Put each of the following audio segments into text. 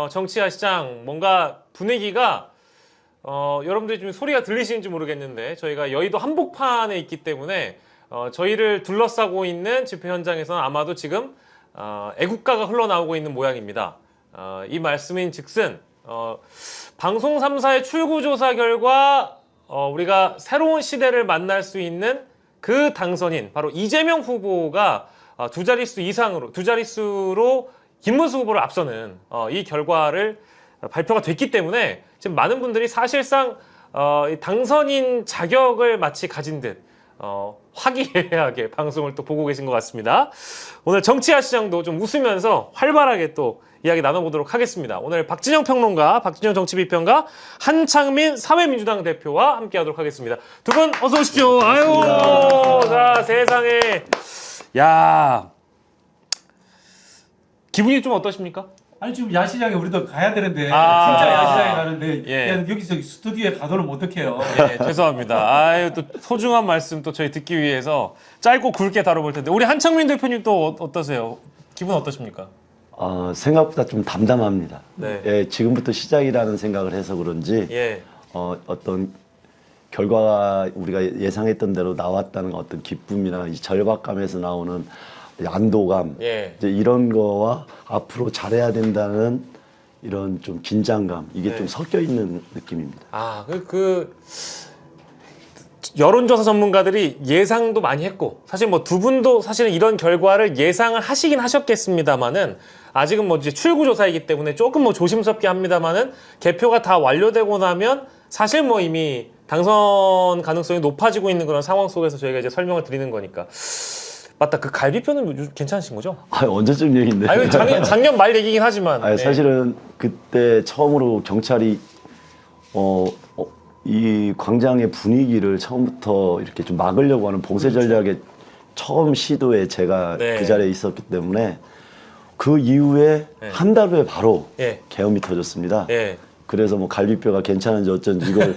정치와 시장 뭔가 분위기가 여러분들이 좀 소리가 들리시는지 모르겠는데 저희가 여의도 한복판에 있기 때문에 저희를 둘러싸고 있는 집회 현장에서는 아마도 지금 애국가가 흘러나오고 있는 모양입니다. 이 말씀인 즉슨 방송 3사의 출구조사 결과 우리가 새로운 시대를 만날 수 있는 그 당선인 바로 이재명 후보가 두 자릿수로 김문수 후보를 앞서는 이 결과를 발표가 됐기 때문에 지금 많은 분들이 사실상 당선인 자격을 마치 가진 듯 화기애애하게 방송을 또 보고 계신 것 같습니다. 오늘 정치와 시장도 좀 웃으면서 활발하게 또 이야기 나눠보도록 하겠습니다. 오늘 박진영 평론가, 박진영 정치비평가, 한창민 사회민주당 대표와 함께하도록 하겠습니다. 두 분 어서 오십시오. 아유, 자 세상에, 야 기분이 좀 어떠십니까? 아니 지금 야시장에 우리도 가야 되는데 진짜 야시장에 가는데 예. 야, 여기서 스튜디오에 가도록 어떡해요. 예, 죄송합니다. 아유 또 소중한 말씀 또 저희 듣기 위해서 짧고 굵게 다뤄볼 텐데 우리 한창민 대표님 또 어떠세요? 기분 어떠십니까? 생각보다 좀 담담합니다. 네. 예, 지금부터 시작이라는 생각을 해서 그런지 예. 어떤 결과가 우리가 예상했던 대로 나왔다는 어떤 기쁨이나 이 절박감에서 나오는 안도감, 예. 이제 이런 거와 앞으로 잘해야 된다는 이런 좀 긴장감, 이게 네. 좀 섞여 있는 느낌입니다. 여론조사 전문가들이 예상도 많이 했고 사실 뭐 두 분도 사실은 이런 결과를 예상을 하시긴 하셨겠습니다만은 아직은 뭐 이제 출구조사이기 때문에 조금 뭐 조심스럽게 합니다만은 개표가 다 완료되고 나면 사실 뭐 이미 당선 가능성이 높아지고 있는 그런 상황 속에서 저희가 이제 설명을 드리는 거니까. 맞다, 그 갈비뼈는 괜찮으신 거죠? 언제쯤 얘기인데? 아유, 작년 말 얘기긴 하지만. 사실은 그때 처음으로 경찰이 이 광장의 분위기를 처음부터 이렇게 좀 막으려고 하는 봉쇄 전략의 처음 시도에 제가 네. 그 자리에 있었기 때문에 그 이후에 네. 한 달 후에 바로 예. 계엄이 터졌습니다. 예. 그래서 뭐 갈비뼈가 괜찮은지 어쩐지 이걸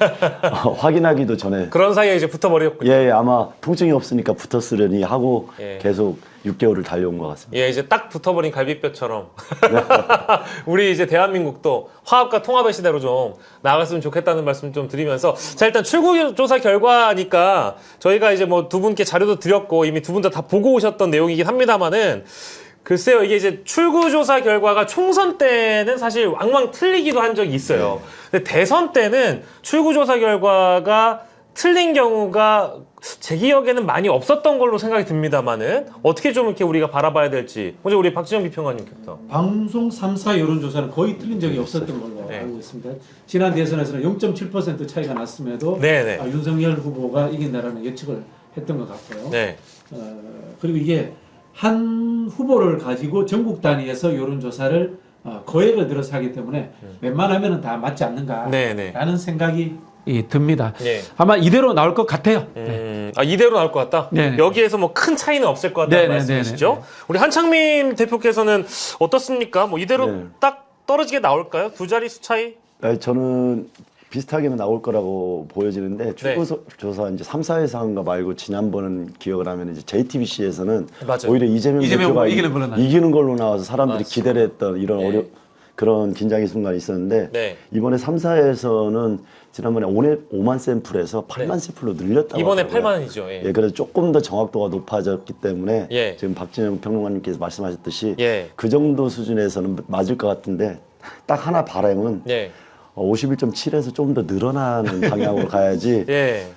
확인하기도 전에 그런 사이에 이제 붙어버렸군요. 예, 아마 통증이 없으니까 붙었으려니 하고 예. 계속 6개월을 달려온 것 같습니다. 예, 이제 딱 붙어버린 갈비뼈처럼 우리 이제 대한민국도 화합과 통합의 시대로 좀 나아갔으면 좋겠다는 말씀 좀 드리면서 자, 일단 출구조사 결과니까 저희가 이제 뭐 두 분께 자료도 드렸고 이미 두 분 다 보고 오셨던 내용이긴 합니다만은 글쎄요, 이게 이제 출구조사 결과가 총선 때는 사실 왕왕 틀리기도 한 적이 있어요. 근데 대선 때는 출구조사 결과가 틀린 경우가 제 기억에는 많이 없었던 걸로 생각이 듭니다만은 어떻게 좀 이렇게 우리가 바라봐야 될지 먼저 우리 박진영 비평가님께서. 방송 3사 여론조사는 거의 틀린 적이 없었던 걸로 네. 알고 있습니다. 지난 대선에서는 0.7% 차이가 났음에도 네네. 윤석열 후보가 이긴다라는 예측을 했던 것 같고요. 네. 그리고 이게 한 후보를 가지고 전국 단위에서 여론조사를 거액을 들어서 하기 때문에 웬만하면 다 맞지 않는가라는 네네. 생각이 듭니다. 네. 아마 이대로 나올 것 같아요. 이대로 나올 것 같다? 네네. 여기에서 뭐 큰 차이는 없을 것 같다는 말씀이시죠? 네네. 우리 한창민 대표께서는 어떻습니까? 뭐 이대로 네. 딱 떨어지게 나올까요? 두 자릿수 차이? 저는 비슷하게는 나올 거라고 보여지는데 출구조사 이제 3사에서 한 거 말고 지난번은 기억을 하면 이제 JTBC에서는 맞아요. 오히려 이재명 대표가 이기는 걸로 나와서 사람들이 맞습니다. 기대를 했던 이런 그런 긴장의 순간이 있었는데 네. 이번에 3사에서는 지난번에 5만 샘플에서 8만 샘플로 늘렸다고 이번에 하더라고요. 8만이죠. 예. 예, 그래서 조금 더 정확도가 높아졌기 때문에 예. 지금 박진영 평론가님께서 말씀하셨듯이 예. 그 정도 수준에서는 맞을 것 같은데 딱 하나 바람은 예. 51.7에서 좀 더 늘어나는 방향으로 가야지. 예.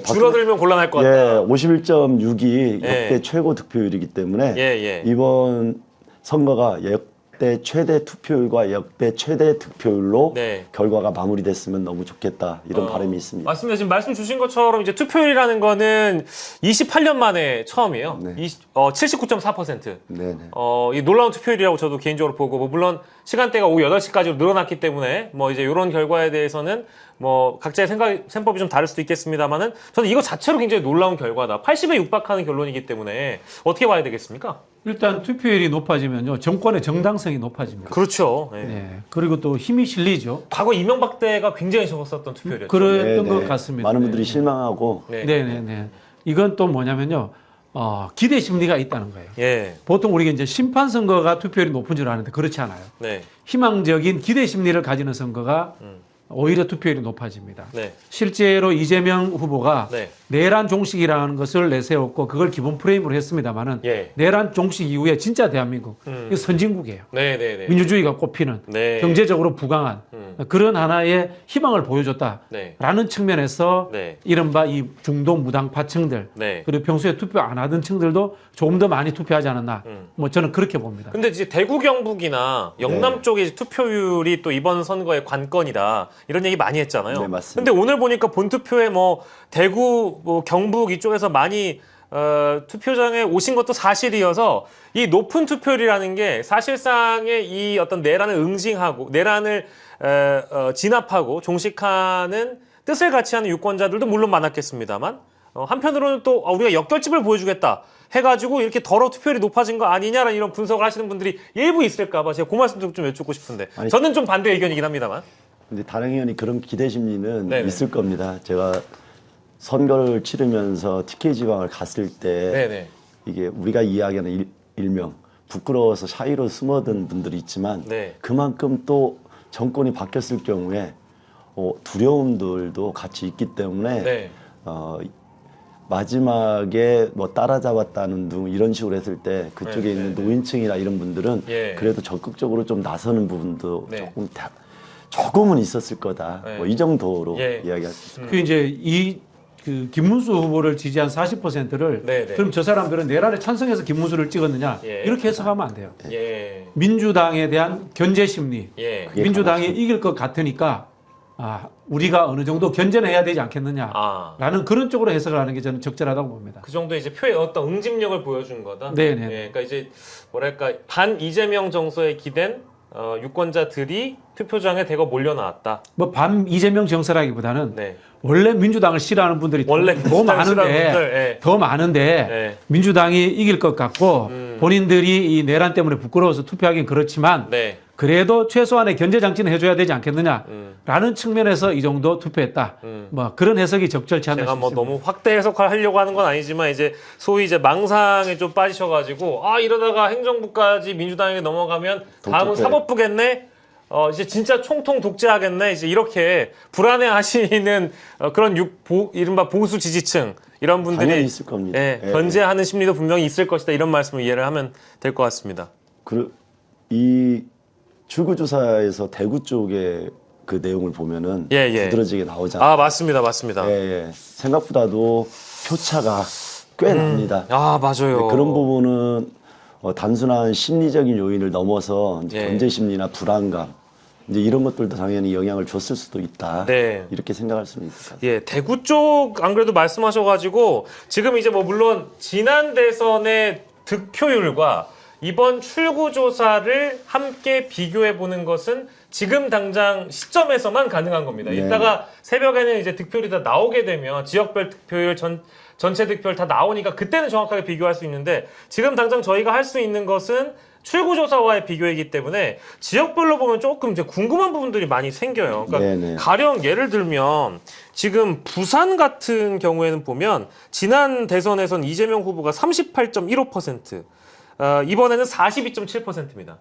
줄어들면 곤란할 것 예, 같다. 51.6이 예. 역대 최고 득표율이기 때문에 예. 이번 선거가 역대 최대 투표율과 역대 최대 득표율로 네. 결과가 마무리됐으면 너무 좋겠다 이런 바람이 있습니다. 맞습니다. 지금 말씀 주신 것처럼 이제 투표율이라는 거는 28년 만에 처음이에요. 네. 79.4%. 네네. 이 놀라운 투표율이라고 저도 개인적으로 보고, 뭐 물론 시간대가 오후 8시까지로 늘어났기 때문에 뭐 이제 이런 결과에 대해서는 뭐 각자의 셈법이 좀 다를 수도 있겠습니다만은 저는 이거 자체로 굉장히 놀라운 결과다. 80에 육박하는 결론이기 때문에 어떻게 봐야 되겠습니까? 일단 투표율이 높아지면요 정권의 정당성이 높아집니다. 그렇죠. 예. 네. 그리고 또 힘이 실리죠. 과거 이명박 때가 굉장히 적었었던 투표율이었죠. 그랬던 네, 것 네. 같습니다. 많은 분들이 실망하고 네. 네네네. 이건 또 뭐냐면요. 기대 심리가 있다는 거예요. 예. 보통 우리가 이제 심판 선거가 투표율이 높은 줄 아는데 그렇지 않아요. 네. 희망적인 기대 심리를 가지는 선거가 오히려 투표율이 높아집니다. 네. 실제로 이재명 후보가 네. 내란 종식이라는 것을 내세웠고 그걸 기본 프레임으로 했습니다만은 예. 내란 종식 이후에 진짜 대한민국 이거 선진국이에요. 네, 네, 네. 민주주의가 꽃피는 네. 경제적으로 부강한 그런 하나의 희망을 보여줬다라는 네. 측면에서 네. 이른바 이 중도 무당파층들 네. 그리고 평소에 투표 안 하던 층들도 조금 더 많이 투표하지 않았나 뭐 저는 그렇게 봅니다. 근데 이제 대구 경북이나 영남 쪽의 이제 투표율이 또 이번 선거의 관건이다 이런 얘기 많이 했잖아요. 네, 맞습니다. 근데 오늘 보니까 본투표에 뭐 대구, 뭐 경북 이쪽에서 많이 투표장에 오신 것도 사실이어서 이 높은 투표율이라는 게 사실상의 이 어떤 내란을 응징하고 내란을 진압하고 종식하는 뜻을 같이 하는 유권자들도 물론 많았겠습니다만 한편으로는 또 우리가 역결집을 보여주겠다 해가지고 이렇게 덜어 투표율이 높아진 거 아니냐라는 이런 분석을 하시는 분들이 일부 있을까 봐 제가 그 말씀 좀 여쭙고 싶은데 아니, 저는 좀 반대 의견이긴 합니다만. 근데 다른 의원이 그런 기대 심리는 네네. 있을 겁니다. 제가 선거를 치르면서 TK 지방을 갔을 때 네네. 이게 우리가 이야기하는 일명 부끄러워서 샤이로 숨어든 분들이 있지만 네. 그만큼 또 정권이 바뀌었을 경우에 두려움들도 같이 있기 때문에 네. 마지막에 뭐 따라잡았다는 등 이런 식으로 했을 때 그쪽에 네, 있는 네, 노인층이나 이런 분들은 예. 그래도 적극적으로 좀 나서는 부분도 네. 조금은 있었을 거다. 네. 뭐 이 정도로 예. 이야기할 수 있습니다. 그 이제 그 김문수 후보를 지지한 40%를 네네. 그럼 저 사람들은 내란에 찬성해서 김문수를 찍었느냐 예. 이렇게 해석하면 안 돼요. 예. 민주당에 대한 견제 심리, 예. 그게 민주당이 이길 것 같으니까 우리가 어느 정도 견제는 해야 되지 않겠느냐라는 아. 그런 쪽으로 해석을 하는 게 저는 적절하다고 봅니다. 그 정도 이제 표의 어떤 응집력을 보여준 거다. 네네. 예, 그러니까 이제 뭐랄까 반 이재명 정서에 기댄 유권자들이 투표장에 대거 몰려 나왔다. 뭐 반 이재명 정서라기보다는 네. 원래 민주당을 싫어하는 분들이 원래 더 민주당을 싫어하는 많은데 분들, 예. 더 많은데 예. 민주당이 이길 것 같고 본인들이 이 내란 때문에 부끄러워서 투표하긴 그렇지만 네. 그래도 최소한의 견제 장치는 해줘야 되지 않겠느냐라는 측면에서 이 정도 투표했다. 뭐 그런 해석이 적절치 않나 제가 뭐 싶습니다. 너무 확대 해석하려고 하는 건 아니지만 이제 소위 이제 망상에 좀 빠지셔가지고 이러다가 행정부까지 민주당에게 넘어가면 다음은 독재. 사법부겠네. 이제 진짜 총통 독재하겠네. 이제 이렇게 불안해하시는 그런 이른바 보수 지지층 이런 분들이 당연히 있을 겁니다. 예, 예. 견제하는 심리도 분명히 있을 것이다. 이런 말씀을 이해를 하면 될 것 같습니다. 이 출구조사에서 대구 쪽의 그 내용을 보면은 예, 예. 두드러지게 나오잖아요. 맞습니다, 맞습니다. 예. 생각보다도 표차가 꽤 납니다. 맞아요. 네, 그런 부분은 단순한 심리적인 요인을 넘어서 이제 예. 경제 심리나 불안감 이제 이런 것들도 당연히 영향을 줬을 수도 있다. 네. 이렇게 생각할 수는 있을 것 같아요. 예, 대구 쪽 안 그래도 말씀하셔가지고 지금 이제 뭐 물론 지난 대선의 득표율과 이번 출구조사를 함께 비교해 보는 것은 지금 당장 시점에서만 가능한 겁니다. 네. 이따가 새벽에는 이제 득표율이 다 나오게 되면 지역별 득표율 전체 득표율 다 나오니까 그때는 정확하게 비교할 수 있는데 지금 당장 저희가 할 수 있는 것은 출구조사와의 비교이기 때문에 지역별로 보면 조금 이제 궁금한 부분들이 많이 생겨요. 그러니까 네네. 가령 예를 들면 지금 부산 같은 경우에는 보면 지난 대선에선 이재명 후보가 38.15%, 이번에는 42.7%입니다.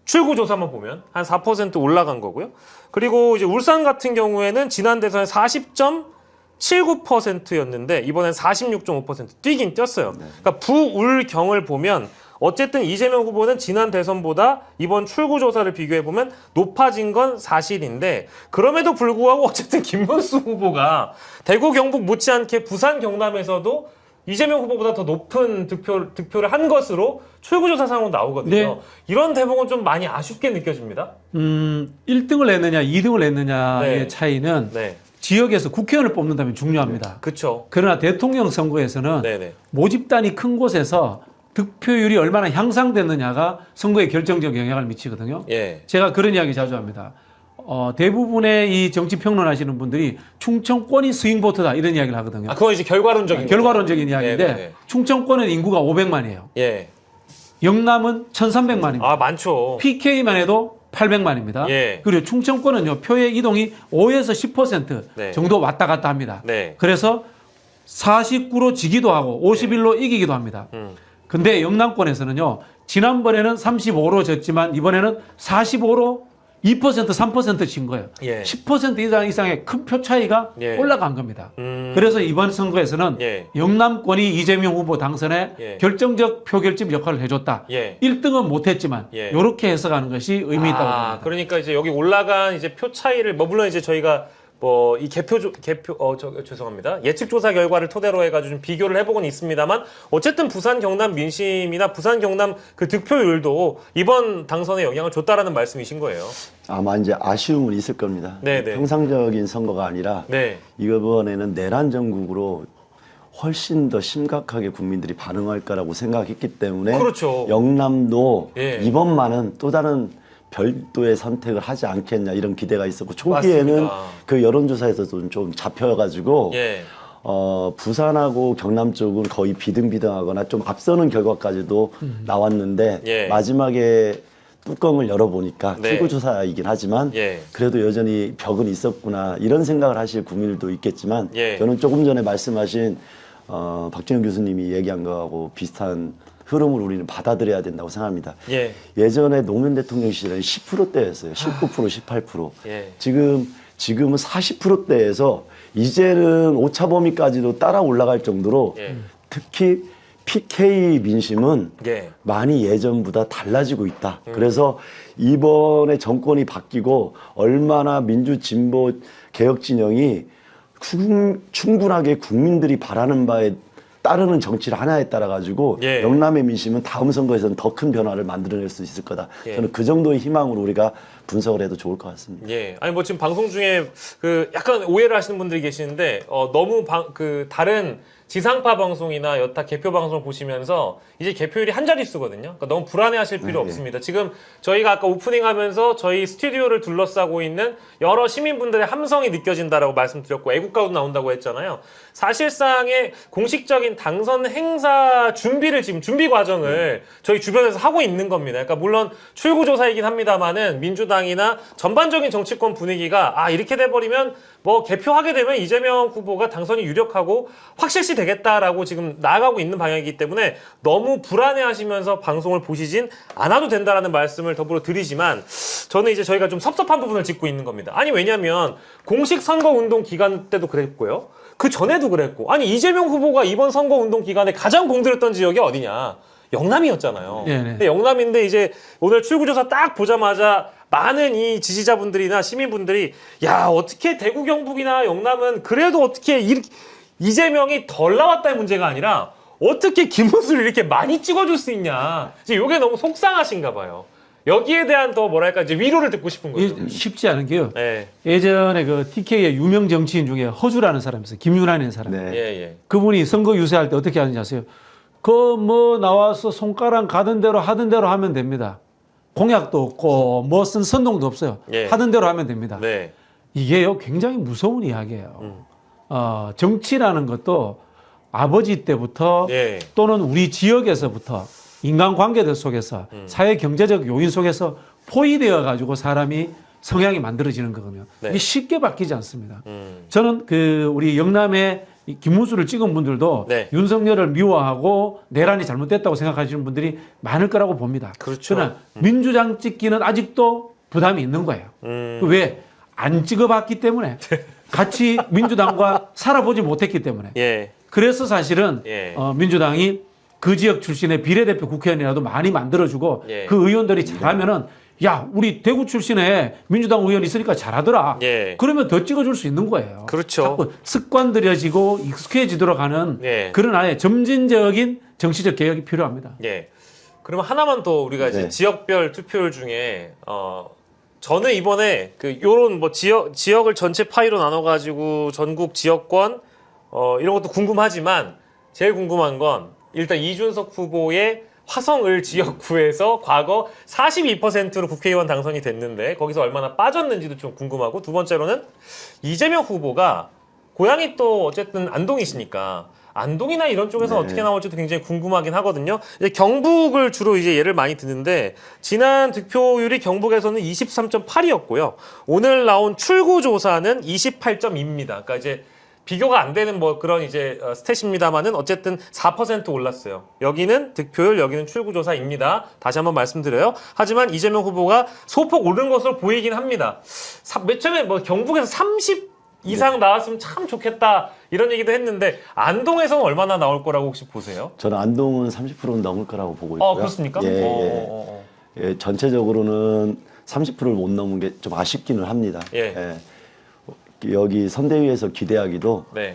출구조사만 보면 한 4% 올라간 거고요. 그리고 이제 울산 같은 경우에는 지난 대선에 40.79%였는데 이번엔 46.5% 뛰긴 뛰었어요. 그러니까 부울경을 보면 어쨌든 이재명 후보는 지난 대선보다 이번 출구조사를 비교해보면 높아진 건 사실인데 그럼에도 불구하고 어쨌든 김문수 후보가 대구 경북 못지않게 부산 경남에서도 이재명 후보보다 더 높은 득표를 한 것으로 출구조사상으로 나오거든요. 네. 이런 대목은 좀 많이 아쉽게 느껴집니다. 1등을 냈느냐 2등을 냈느냐의 네. 차이는 네. 지역에서 국회의원을 뽑는다면 중요합니다. 그렇죠. 그러나 대통령 선거에서는 네네. 모집단이 큰 곳에서 득표율이 얼마나 향상됐느냐가 선거에 결정적 영향을 미치거든요. 예. 제가 그런 이야기 자주 합니다. 대부분의 이 정치 평론하시는 분들이 충청권이 스윙보트다 이런 이야기를 하거든요. 그건 이제 결과론적인 결과론적인 이야기인데 네네네. 충청권은 인구가 500만이에요. 예. 영남은 1,300만입니다. 많죠. PK만 해도 800만입니다. 예. 그리고 충청권은요, 표의 이동이 5에서 10% 네. 정도 왔다 갔다 합니다. 네. 그래서 49로 지기도 하고 51로 이기기도 합니다. 근데 영남권에서는요. 지난번에는 35로 졌지만 이번에는 45로 2%, 3%진 거예요. 예. 10% 이상의 큰 표 차이가 예. 올라간 겁니다. 그래서 이번 선거에서는 예. 영남권이 이재명 후보 당선에 예. 결정적 표결집 역할을 해줬다. 예. 1등은 못했지만 예. 이렇게 해석하는 것이 의미 있다고 봅니다. 그러니까 이제 여기 올라간 이제 표 차이를 뭐 물론 이제 저희가 뭐 이 죄송합니다. 예측 조사 결과를 토대로 해가지고 좀 비교를 해보곤 있습니다만 어쨌든 부산 경남 민심이나 부산 경남 그 득표율도 이번 당선에 영향을 줬다라는 말씀이신 거예요. 아마 이제 아쉬움은 있을 겁니다. 네네. 평상적인 선거가 아니라 네. 이번에는 내란 전국으로 훨씬 더 심각하게 국민들이 반응할 거라고 생각했기 때문에 그렇죠. 영남도 예. 이번만은 또 다른 별도의 선택을 하지 않겠냐 이런 기대가 있었고 초기에는 맞습니다. 그 여론조사에서도 좀 잡혀가지고 예. 부산하고 경남 쪽은 거의 비등비등하거나 좀 앞서는 결과까지도 나왔는데 예. 마지막에 뚜껑을 열어보니까 네. 출구조사이긴 하지만 예. 그래도 여전히 벽은 있었구나 이런 생각을 하실 국민들도 있겠지만 예. 저는 조금 전에 말씀하신 박정현 교수님이 얘기한 거하고 비슷한 흐름을 우리는 받아들여야 된다고 생각합니다. 예. 예전에 노무현 대통령 시절에 10%대였어요. 19%, 18%. 예. 지금은 40%대에서 이제는 오차 범위까지도 따라 올라갈 정도로 예. 특히 PK 민심은 예. 많이 예전보다 달라지고 있다. 그래서 이번에 정권이 바뀌고 얼마나 민주 진보 개혁 진영이 충분하게 국민들이 바라는 바에 따르는 정치를 하나에 따라 가지고 예. 영남의 민심은 다음 선거에서는 더 큰 변화를 만들어낼 수 있을 거다. 예. 저는 그 정도의 희망으로 우리가 분석을 해도 좋을 것 같습니다. 예. 아니 뭐 지금 방송 중에 그 약간 오해를 하시는 분들이 계시는데 너무 그 다른 지상파 방송이나 여타 개표 방송을 보시면서 이제 개표율이 한 자릿수거든요. 그러니까 너무 불안해하실 필요 없습니다. 지금 저희가 아까 오프닝하면서 저희 스튜디오를 둘러싸고 있는 여러 시민분들의 함성이 느껴진다라고 말씀드렸고 애국가도 나온다고 했잖아요. 사실상의 공식적인 당선 행사 준비를 지금 준비 과정을 저희 주변에서 하고 있는 겁니다. 그러니까 물론 출구조사이긴 합니다만은 민주당이나 전반적인 정치권 분위기가 이렇게 돼버리면 뭐 개표하게 되면 이재명 후보가 당선이 유력하고 확실시 되겠다라고 지금 나아가고 있는 방향이기 때문에 너무 불안해하시면서 방송을 보시진 않아도 된다라는 말씀을 더불어 드리지만 저는 이제 저희가 좀 섭섭한 부분을 짚고 있는 겁니다. 아니 왜냐하면 공식 선거운동 기간 때도 그랬고요. 그 전에도 그랬고 아니 이재명 후보가 이번 선거운동 기간에 가장 공들였던 지역이 어디냐? 영남이었잖아요. 네네. 근데 영남인데 이제 오늘 출구조사 딱 보자마자 많은 이 지지자분들이나 시민분들이 야 어떻게 대구 경북이나 영남은 그래도 어떻게 이재명이 덜 나왔다의 문제가 아니라 어떻게 김문수를 이렇게 많이 찍어줄 수 있냐 지금 이게 너무 속상하신가 봐요. 여기에 대한 더 뭐랄까 이제 위로를 듣고 싶은 거죠. 이게 쉽지 않은 게요. 네. 예전에 그 TK의 유명 정치인 중에 허주라는 사람이 있어요. 김윤환이라는 사람. 네. 예. 그분이 선거 유세할 때 어떻게 하는지 아세요? 그 뭐 나와서 손가락 가던 대로 하던 대로 하면 됩니다. 공약도 없고 뭐 쓴 선동도 없어요. 예. 하던 대로 하면 됩니다. 네. 이게요 굉장히 무서운 이야기예요. 정치라는 것도 아버지 때부터 예. 또는 우리 지역에서부터 인간관계들 속에서 사회 경제적 요인 속에서 포위되어 가지고 사람이 성향이 만들어지는 거거든요. 네. 이게 쉽게 바뀌지 않습니다. 저는 그 우리 영남의 이 김문수를 찍은 분들도 네. 윤석열을 미워하고 내란이 잘못됐다고 생각하시는 분들이 많을 거라고 봅니다. 그렇죠. 그러나 민주당 찍기는 아직도 부담이 있는 거예요. 왜? 안 찍어봤기 때문에 같이 민주당과 살아보지 못했기 때문에. 예. 그래서 사실은 예. 민주당이 그 지역 출신의 비례대표 국회의원이라도 많이 만들어주고 예. 그 의원들이 잘하면은 야 우리 대구 출신의 민주당 의원 있으니까 잘하더라. 예. 그러면 더 찍어줄 수 있는 거예요. 그렇죠. 자꾸 습관들여지고 익숙해지도록 하는 예. 그런 아예 점진적인 정치적 개혁이 필요합니다. 예. 그러면 하나만 더 우리가 이제 네. 지역별 투표율 중에 저는 이번에 그 요런 뭐 지역을 전체 파이로 나눠 가지고 전국 지역권 이런 것도 궁금하지만 제일 궁금한 건 일단 이준석 후보의 화성을 지역구에서 과거 42%로 국회의원 당선이 됐는데 거기서 얼마나 빠졌는지도 좀 궁금하고 두 번째로는 이재명 후보가 고향이 또 어쨌든 안동이시니까 안동이나 이런 쪽에서 네. 어떻게 나올지도 굉장히 궁금하긴 하거든요. 이제 경북을 주로 이제 예를 많이 드는데 지난 득표율이 경북에서는 23.8이었고요. 오늘 나온 출구 조사는 28.2입니다. 그러니까 이제 비교가 안 되는 뭐 그런 이제 스탯입니다만은 어쨌든 4% 올랐어요. 여기는 득표율, 여기는 출구조사입니다. 다시 한번 말씀드려요. 하지만 이재명 후보가 소폭 오른 것으로 보이긴 합니다. 맨 처음에 뭐 경북에서 30 이상 나왔으면 참 좋겠다 이런 얘기도 했는데 안동에서는 얼마나 나올 거라고 혹시 보세요? 저는 안동은 30%는 넘을 거라고 보고 있고요. 그렇습니까? 예, 전체적으로는 30%를 못 넘은 게 좀 아쉽기는 합니다. 예. 여기 선대위에서 기대하기도 네.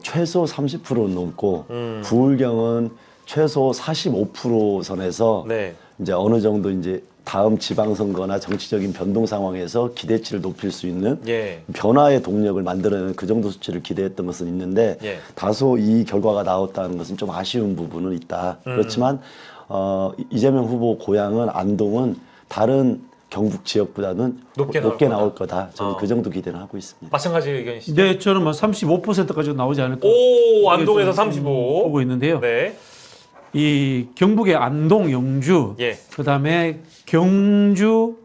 최소 30%는 넘고 부울경은 최소 45% 선에서 네. 이제 어느 정도 이제 다음 지방선거나 정치적인 변동 상황에서 기대치를 높일 수 있는 예. 변화의 동력을 만들어내는 그 정도 수치를 기대했던 것은 있는데 예. 다소 이 결과가 나왔다는 것은 좀 아쉬운 부분은 있다. 그렇지만 이재명 후보 고향은 안동은 다른 경북 지역보다는 높게 나올 거다. 저는 그 정도 기대는 하고 있습니다. 마찬가지 의견이시죠? 네, 저는 뭐 35%까지 나오지 않을까. 오, 안동에서 이게 좀 35 보고 있는데요. 네. 이 경북의 안동, 영주, 예. 그다음에 경주,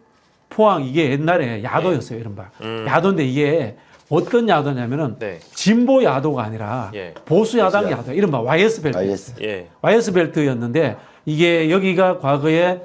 포항 이게 옛날에 야도였어요, 이른바. 야도인데 이게 어떤 야도냐면은 네. 진보 야도가 아니라 예. 보수 야당 야도, 이른바 YS 벨트. YS. 예. YS 벨트였는데 이게 여기가 과거에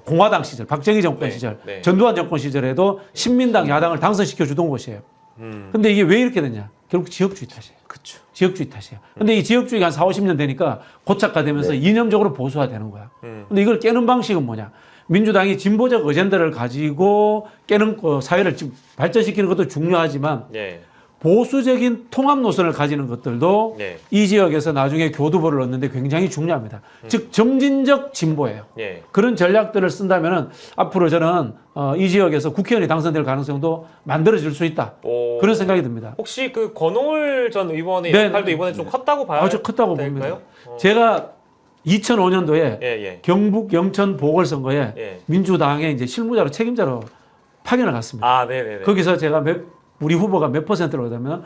공화당 시절, 박정희 정권 네, 시절, 네. 전두환 정권 시절에도 신민당 야당을 당선시켜 주던 곳이에요. 근데 이게 왜 이렇게 됐냐? 결국 지역주의 탓이에요. 그렇죠. 지역주의 탓이에요. 근데 이 지역주의가 한 4, 50년 되니까 고착화되면서 이념적으로 보수화되는 거야. 근데 이걸 깨는 방식은 뭐냐? 민주당이 진보적 어젠다를 가지고 깨는 사회를 지금 발전시키는 것도 중요하지만 예. 보수적인 통합 노선을 가지는 것들도 네. 이 지역에서 나중에 교두보를 얻는데 굉장히 중요합니다. 즉 점진적 진보예요. 예. 그런 전략들을 쓴다면은 앞으로 저는 이 지역에서 국회의원이 당선될 가능성도 만들어질 수 있다. 오. 그런 생각이 듭니다. 혹시 그 권오을 전 의원의 네, 역할도 네, 이번에 좀 컸다고 봐야 아주 컸다고 될까요? 봅니다. 제가 2005년도에 예. 경북 영천 보궐선거에 예. 민주당의 이제 실무자로 책임자로 파견을 갔습니다. 아, 네네네. 거기서 제가 우리 후보가 몇 퍼센트를 얻으면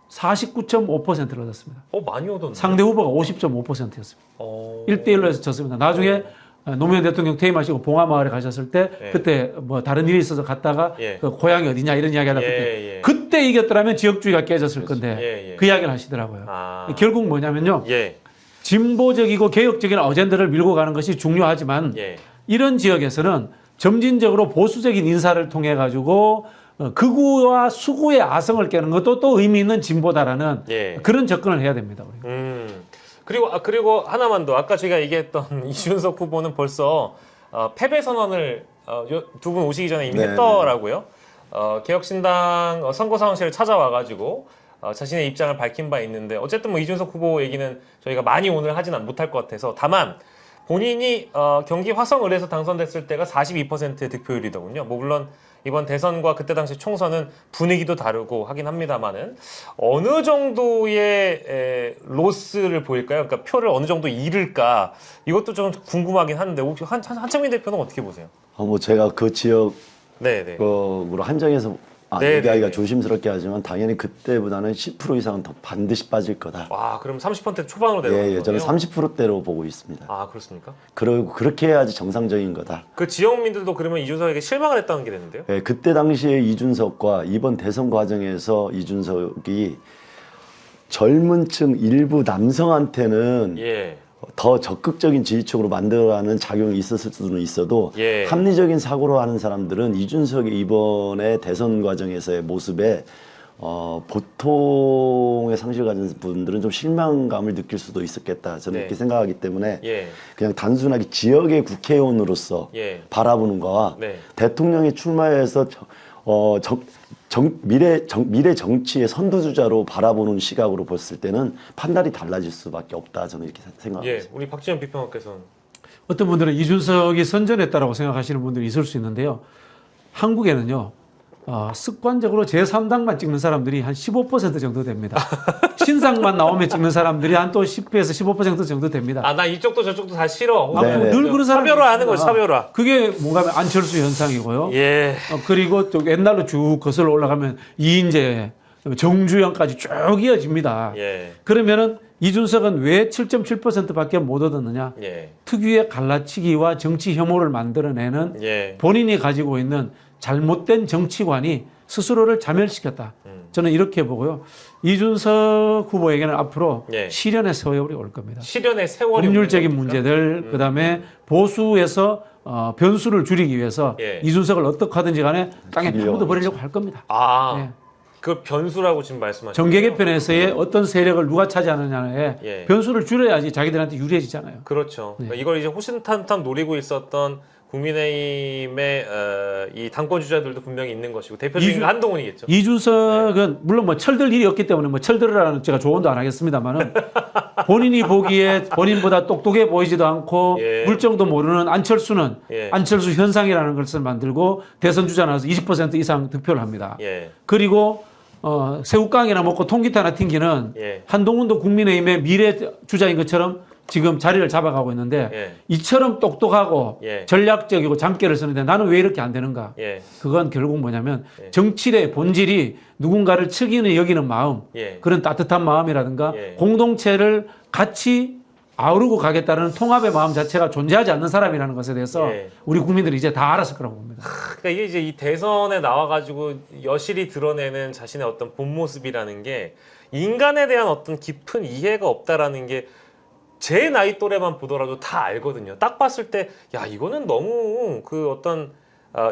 49.5%를 얻었습니다. 많이 얻었네. 상대 후보가 50.5%였습니다. 1대1로 해서 졌습니다. 나중에 노무현 대통령 퇴임하시고 봉화마을에 가셨을 때 예. 그때 뭐 다른 일이 있어서 갔다가 예. 그 고향이 어디냐 이런 이야기 하다 예. 그때 이겼더라면 지역주의가 깨졌을 건데 예. 그 이야기를 하시더라고요. 아. 결국 뭐냐면요. 예. 진보적이고 개혁적인 어젠다를 밀고 가는 것이 중요하지만 예. 이런 지역에서는 점진적으로 보수적인 인사를 통해 가지고 극우와 수구의 아성을 깨는 것도 또 의미 있는 진보다라는 예. 그런 접근을 해야 됩니다. 우리가. 그리고 하나만 더 아까 저희가 얘기했던 이준석 후보는 벌써 패배 선언을 두 분 오시기 전에 이미 네, 했더라고요. 개혁신당 선거사무실을 찾아와가지고 자신의 입장을 밝힌 바 있는데 어쨌든 뭐 이준석 후보 얘기는 저희가 많이 오늘 하지는 못할 것 같아서 다만 본인이 경기 화성을에서 당선됐을 때가 42%의 득표율이더군요. 뭐 물론 이번 대선과 그때 당시 총선은 분위기도 다르고 하긴 합니다만은 어느 정도의 로스를 보일까요? 그러니까 표를 어느 정도 잃을까? 이것도 좀 궁금하긴 한데 혹시 한창민 대표는 어떻게 보세요? 뭐 제가 그 지역 네. 으로 한정해서 네, 얘기하기가 네. 조심스럽게 하지만 당연히 그때보다는 10% 이상은 더 반드시 빠질 거다. 와, 그럼 30% 초반으로 내려가는 예, 저는 거예요? 30%대로 보고 있습니다. 아, 그렇습니까? 그리고 그렇게 해야지 정상적인 거다. 그 지역민들도 그러면 이준석에게 실망을 했다는 게 되는데요? 예, 그때 당시에 이준석과 이번 대선 과정에서 이준석이 젊은 층 일부 남성한테는 예. 더 적극적인 지지층으로 만들어가는 작용이 있었을 수는 있어도 예. 합리적인 사고로 하는 사람들은 이준석의 이번에 대선 과정에서의 모습에 보통의 상식을 가진 분들은 좀 실망감을 느낄 수도 있었겠다. 저는 네. 이렇게 생각하기 때문에 예. 그냥 단순하게 지역의 국회의원으로서 예. 바라보는 거와 네. 대통령이 출마해서 미래 정치의 선두주자로 바라보는 시각으로 봤을 때는 판단이 달라질 수밖에 없다. 저는 이렇게 생각합니다. 예. 우리 박지원 비평학께서는 어떤 분들은 이준석이 선전했다라고 생각하시는 분들이 있을 수 있는데요. 한국에는요. 습관적으로 제3당만 찍는 사람들이 한 15% 정도 됩니다. 신상만 나오면 찍는 사람들이 한 또 10에서 15% 정도 됩니다. 나 이쪽도 저쪽도 다 싫어. 네, 네. 늘 그런 사람이 차별화하는 거죠, 있습니다. 차별화. 그게 뭔가 하면 안철수 현상이고요. 예. 그리고 또 옛날로 쭉 거슬러 올라가면 이인재, 정주영까지 쭉 이어집니다. 예. 그러면은 이준석은 왜 7.7%밖에 못 얻었느냐? 예. 특유의 갈라치기와 정치 혐오를 만들어내는 예. 본인이 가지고 있는 잘못된 정치관이 스스로를 자멸시켰다. 저는 이렇게 보고요. 이준석 후보에게는 앞으로 예. 시련의 세월이 올 겁니다. 시련의 세월이 법률적인 오는 겁니까? 문제들, 그다음에 보수에서 변수를 줄이기 위해서 예. 이준석을 어떻게 하든지 간에 땅에 죽이려고 파묻어 버리려고 할 겁니다. 아, 예. 그 변수라고 지금 말씀하시는 정계 개편에서의 어떤 세력을 누가 차지하느냐에 예. 변수를 줄여야지 자기들한테 유리해지잖아요. 그렇죠. 네. 그러니까 이걸 이제 호신탄탄 노리고 있었던 국민의힘의 이 당권 주자들도 분명히 있는 것이고 대표적인 건 한동훈이겠죠. 이준석은 물론 뭐 철들 일이 없기 때문에 뭐 철들으라는 제가 조언도 안 하겠습니다만은 본인이 보기에 본인보다 똑똑해 보이지도 않고 예. 물정도 모르는 안철수는 예. 안철수 현상이라는 것을 만들고 대선 주자 나와서 20% 이상 득표를 합니다. 예. 그리고 새우깡이나 먹고 통기타나 튕기는 예. 한동훈도 국민의힘의 미래 주자인 것처럼 지금 자리를 잡아가고 있는데 예. 이처럼 똑똑하고 예. 전략적이고 장깨를 쓰는데 나는 왜 이렇게 안 되는가? 예. 그건 결국 뭐냐면 예. 정치의 본질이 누군가를 측인을 여기는 마음, 예. 그런 따뜻한 마음이라든가 예. 공동체를 같이 아우르고 가겠다는 통합의 마음 자체가 존재하지 않는 사람이라는 것에 대해서 예. 우리 국민들이 이제 다 알았을 거라고 봅니다. 그러니까 이게 이제 이 대선에 나와가지고 여실히 드러내는 자신의 어떤 본 모습이라는 게 인간에 대한 어떤 깊은 이해가 없다라는 게 제 나이 또래만 보더라도 다 알거든요. 딱 봤을 때, 야, 이거는 너무 그 어떤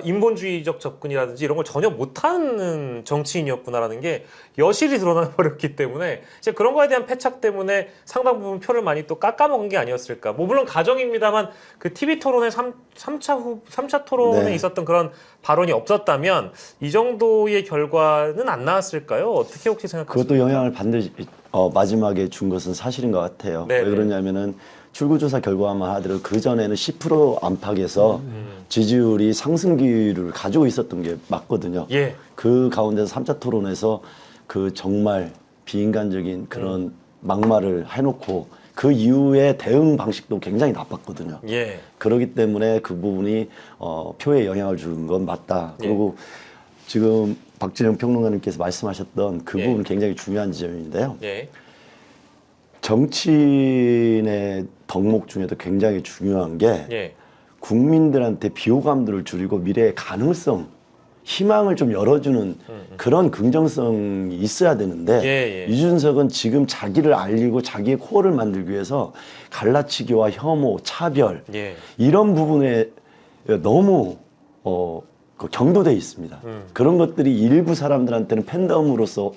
인본주의적 접근이라든지 이런 걸 전혀 못하는 정치인이었구나라는 게 여실히 드러나 버렸기 때문에 이제 그런 거에 대한 패착 때문에 상당 부분 표를 많이 또 깎아먹은 게 아니었을까. 뭐 물론 가정입니다만 그 TV 토론의 3차 토론에 네. 있었던 그런 발언이 없었다면 이 정도의 결과는 안 나왔을까요? 어떻게 혹시 생각하세요? 그것도 영향을 반드시 마지막에 준 것은 사실인 것 같아요. 네, 왜 네. 그러냐면은 출구조사 결과만 하더라도 그 전에는 10% 안팎에서 지지율이 상승기를 가지고 있었던 게 맞거든요. 예. 그 가운데서 3차 토론에서 그 정말 비인간적인 그런 막말을 해놓고 그 이후에 대응 방식도 굉장히 나빴거든요. 예. 그렇기 때문에 그 부분이 표에 영향을 주는 건 맞다. 예. 그리고 지금 박진영 평론가님께서 말씀하셨던 그 예. 부분은 굉장히 중요한 지점인데요. 예. 정치인의 덕목 중에도 굉장히 중요한 게 예. 국민들한테 비호감들을 줄이고 미래의 가능성, 희망을 좀 열어주는 그런 긍정성이 있어야 되는데 예, 예. 이준석은 지금 자기를 알리고 자기의 코어를 만들기 위해서 갈라치기와 혐오, 차별 예. 이런 부분에 너무 경도돼 있습니다. 그런 것들이 일부 사람들한테는 팬덤으로서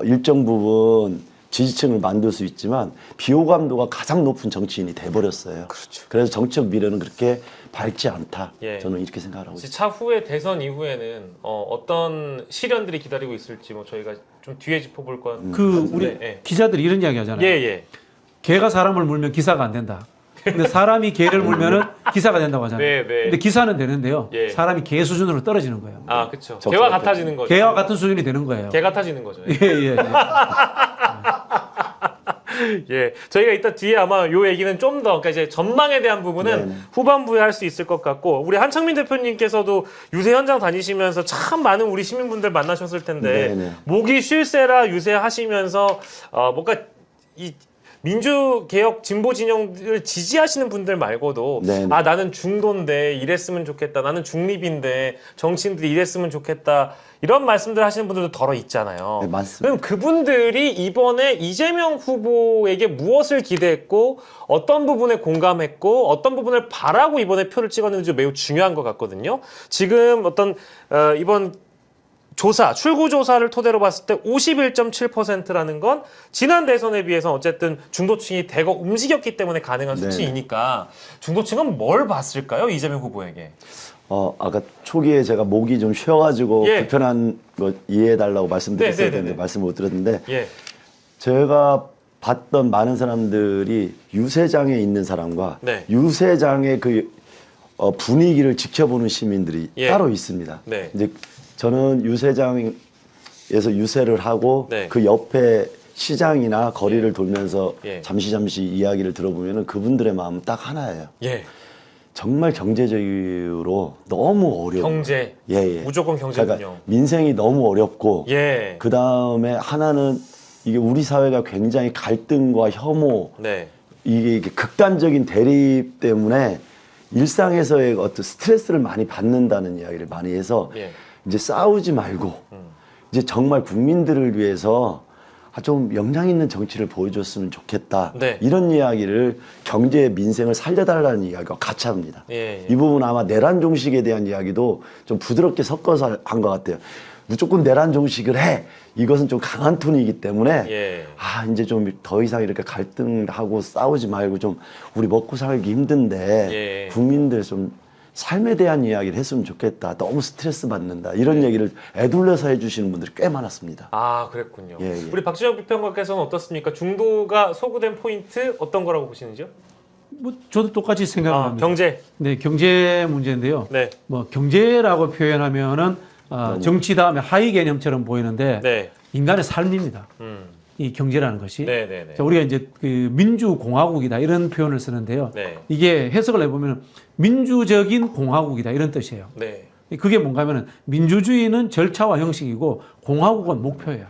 일정 부분 지지층을 만들 수 있지만 비호감도가 가장 높은 정치인이 돼버렸어요. 그렇죠. 그래서 정치적 미래는 그렇게 밝지 않다. 예. 저는 이렇게 생각하고 있습니다. 차후에 대선 이후에는 어떤 시련들이 기다리고 있을지 뭐 저희가 좀 뒤에 짚어볼 건 그 우리 예. 기자들이 이런 이야기 하잖아요. 예, 예. 개가 사람을 물면 기사가 안 된다. 근데 사람이 개를 물면은 기사가 된다고 하잖아요. 네, 네. 근데 기사는 되는데요. 예. 사람이 개 수준으로 떨어지는 거예요. 아, 그렇죠. 적절하게. 개와 같아지는 거죠. 개와 같은 수준이 되는 거예요. 개 같아지는 거죠. 예, 예, 예. 예, 저희가 이따 뒤에 아마 요 얘기는 좀 더, 그러니까 이제 전망에 대한 부분은 네네. 후반부에 할 수 있을 것 같고, 우리 한창민 대표님께서도 유세 현장 다니시면서 참 많은 우리 시민분들 만나셨을 텐데, 네네. 목이 쉴세라 유세하시면서, 뭔가 이 민주개혁 진보 진영을 지지하시는 분들 말고도 네네. 아 나는 중도인데 이랬으면 좋겠다, 나는 중립인데 정치인들이 이랬으면 좋겠다 이런 말씀들 하시는 분들도 덜어 있잖아요. 네, 맞습니다. 그럼 그분들이 이번에 이재명 후보에게 무엇을 기대했고 어떤 부분에 공감했고 어떤 부분을 바라고 이번에 표를 찍었는지 매우 중요한 것 같거든요. 지금 어떤 이번 조사, 출구조사를 토대로 봤을 때 51.7%라는 건 지난 대선에 비해서 어쨌든 중도층이 대거 움직였기 때문에 가능한 네. 수치이니까 중도층은 뭘 봤을까요? 이재명 후보에게. 아까 초기에 제가 목이 좀 쉬어가지고 예. 불편한 거 이해해달라고 말씀드렸어야 네, 네, 네, 되는데 네. 말씀 못 드렸는데 예. 제가 봤던 많은 사람들이 유세장에 있는 사람과 네. 유세장의 그 분위기를 지켜보는 시민들이 예. 따로 있습니다. 네. 이제 저는 유세장에서 유세를 하고 네. 그 옆에 시장이나 거리를 돌면서 예. 잠시 이야기를 들어보면 그분들의 마음은 딱 하나예요. 예. 정말 경제적으로 너무 어려워. 경제. 예. 무조건 경제군요. 그러니까 민생이 너무 어렵고 예. 그 다음에 하나는 이게 우리 사회가 굉장히 갈등과 혐오 네. 이게 극단적인 대립 때문에 일상에서의 어떤 스트레스를 많이 받는다는 이야기를 많이 해서 예. 이제 싸우지 말고 이제 정말 국민들을 위해서 좀 역량 있는 정치를 보여줬으면 좋겠다. 네. 이런 이야기를 경제 민생을 살려달라는 이야기가 같이 합니다. 예. 이 부분 아마 내란 종식에 대한 이야기도 좀 부드럽게 섞어서 한 것 같아요. 무조건 내란 종식을 해. 이것은 좀 강한 톤이기 때문에 예. 이제 좀 더 이상 이렇게 갈등하고 싸우지 말고 좀 우리 먹고 살기 힘든데 예. 국민들 좀 삶에 대한 이야기를 했으면 좋겠다. 너무 스트레스 받는다. 이런 얘기를 애둘러서 해주시는 분들이 꽤 많았습니다. 아, 그랬군요. 예, 예. 우리 박지영 비평가께서는 어떻습니까? 중도가 소구된 포인트 어떤 거라고 보시는지요? 뭐 저도 똑같이 생각합니다. 경제. 네, 경제 문제인데요. 네. 뭐 경제라고 표현하면은 정치 다음에 하위 개념처럼 보이는데 네. 인간의 삶입니다. 음. 이 경제라는 것이. 네, 네, 네. 자, 우리가 이제 그 민주공화국이다 이런 표현을 쓰는데요. 네. 이게 해석을 해보면 민주적인 공화국이다 이런 뜻이에요. 네. 그게 뭔가 하면은 민주주의는 절차와 형식이고 공화국은 목표예요.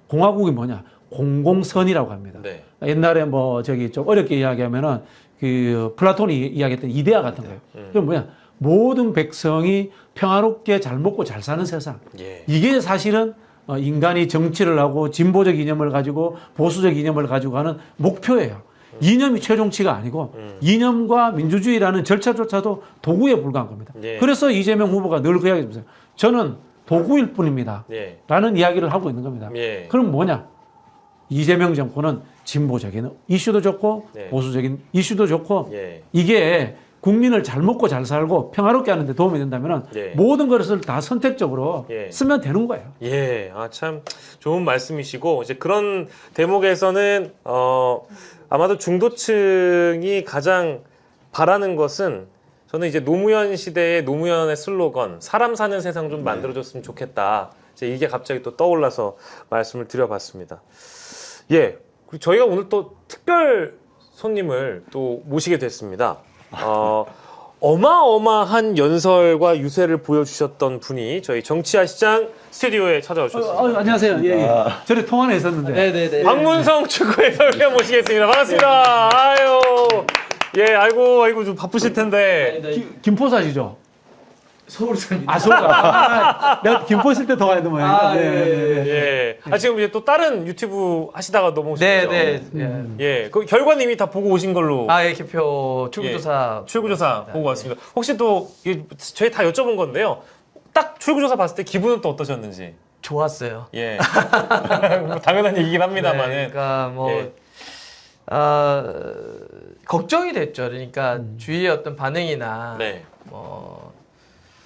공화국이 뭐냐? 공공선이라고 합니다. 네. 옛날에 뭐 저기 좀 어렵게 이야기하면은 그 플라톤이 이야기했던 이데아 같은 거예요. 그럼 뭐냐? 모든 백성이 평화롭게 잘 먹고 잘 사는 세상. 예. 이게 사실은 인간이 정치를 하고 진보적 이념을 가지고 보수적 이념을 가지고 가는 목표예요. 이념이 최종치가 아니고 이념과 민주주의라는 절차조차도 도구에 불과한 겁니다. 예. 그래서 이재명 후보가 늘 그 이야기 해주세요. 저는 도구일 뿐입니다. 예. 라는 이야기를 하고 있는 겁니다. 예. 그럼 뭐냐? 이재명 정권은 진보적인 이슈도 좋고 네. 보수적인 이슈도 좋고 예. 이게 국민을 잘 먹고 잘 살고 평화롭게 하는 데 도움이 된다면 네. 모든 것을 다 선택적으로 예. 쓰면 되는 거예요. 예, 참 좋은 말씀이시고 이제 그런 대목에서는 아마도 중도층이 가장 바라는 것은 저는 이제 노무현 시대의 노무현의 슬로건 사람 사는 세상 좀 만들어줬으면 좋겠다. 이제 이게 갑자기 또 떠올라서 말씀을 드려봤습니다. 예, 그리고 저희가 오늘 또 특별 손님을 또 모시게 됐습니다. 어마어마한 연설과 유세를 보여주셨던 분이 저희 정치화 시장 스튜디오에 찾아오셨습니다. 안녕하세요. 예, 예. 전에 통화는 했었는데. 네네네. 박문성 축구 해설위원 모시겠습니다. 반갑습니다. 아유, 예, 아이고 좀 바쁘실 텐데. 김포사시죠? 서울사입니다. 아, 서울. 내가 김포 있을 때 더 가야 돼 모양이다. 예. 지금 이제 또 다른 유튜브 하시다가 넘어오신 거죠? 네네. 예, 그 결과는 이미 다 보고 오신 걸로. 예, 개표 출구조사. 출구조사 보고 왔습니다. 혹시 또 이게 저희 다 여쭤본 건데요. 딱 출구조사 봤을 때 기분은 또 어떠셨는지. 좋았어요. 예. 뭐 당연한 얘기긴 합니다만은. 네, 그러니까 뭐 예. 걱정이 됐죠. 그러니까 주위의 어떤 반응이나 네. 뭐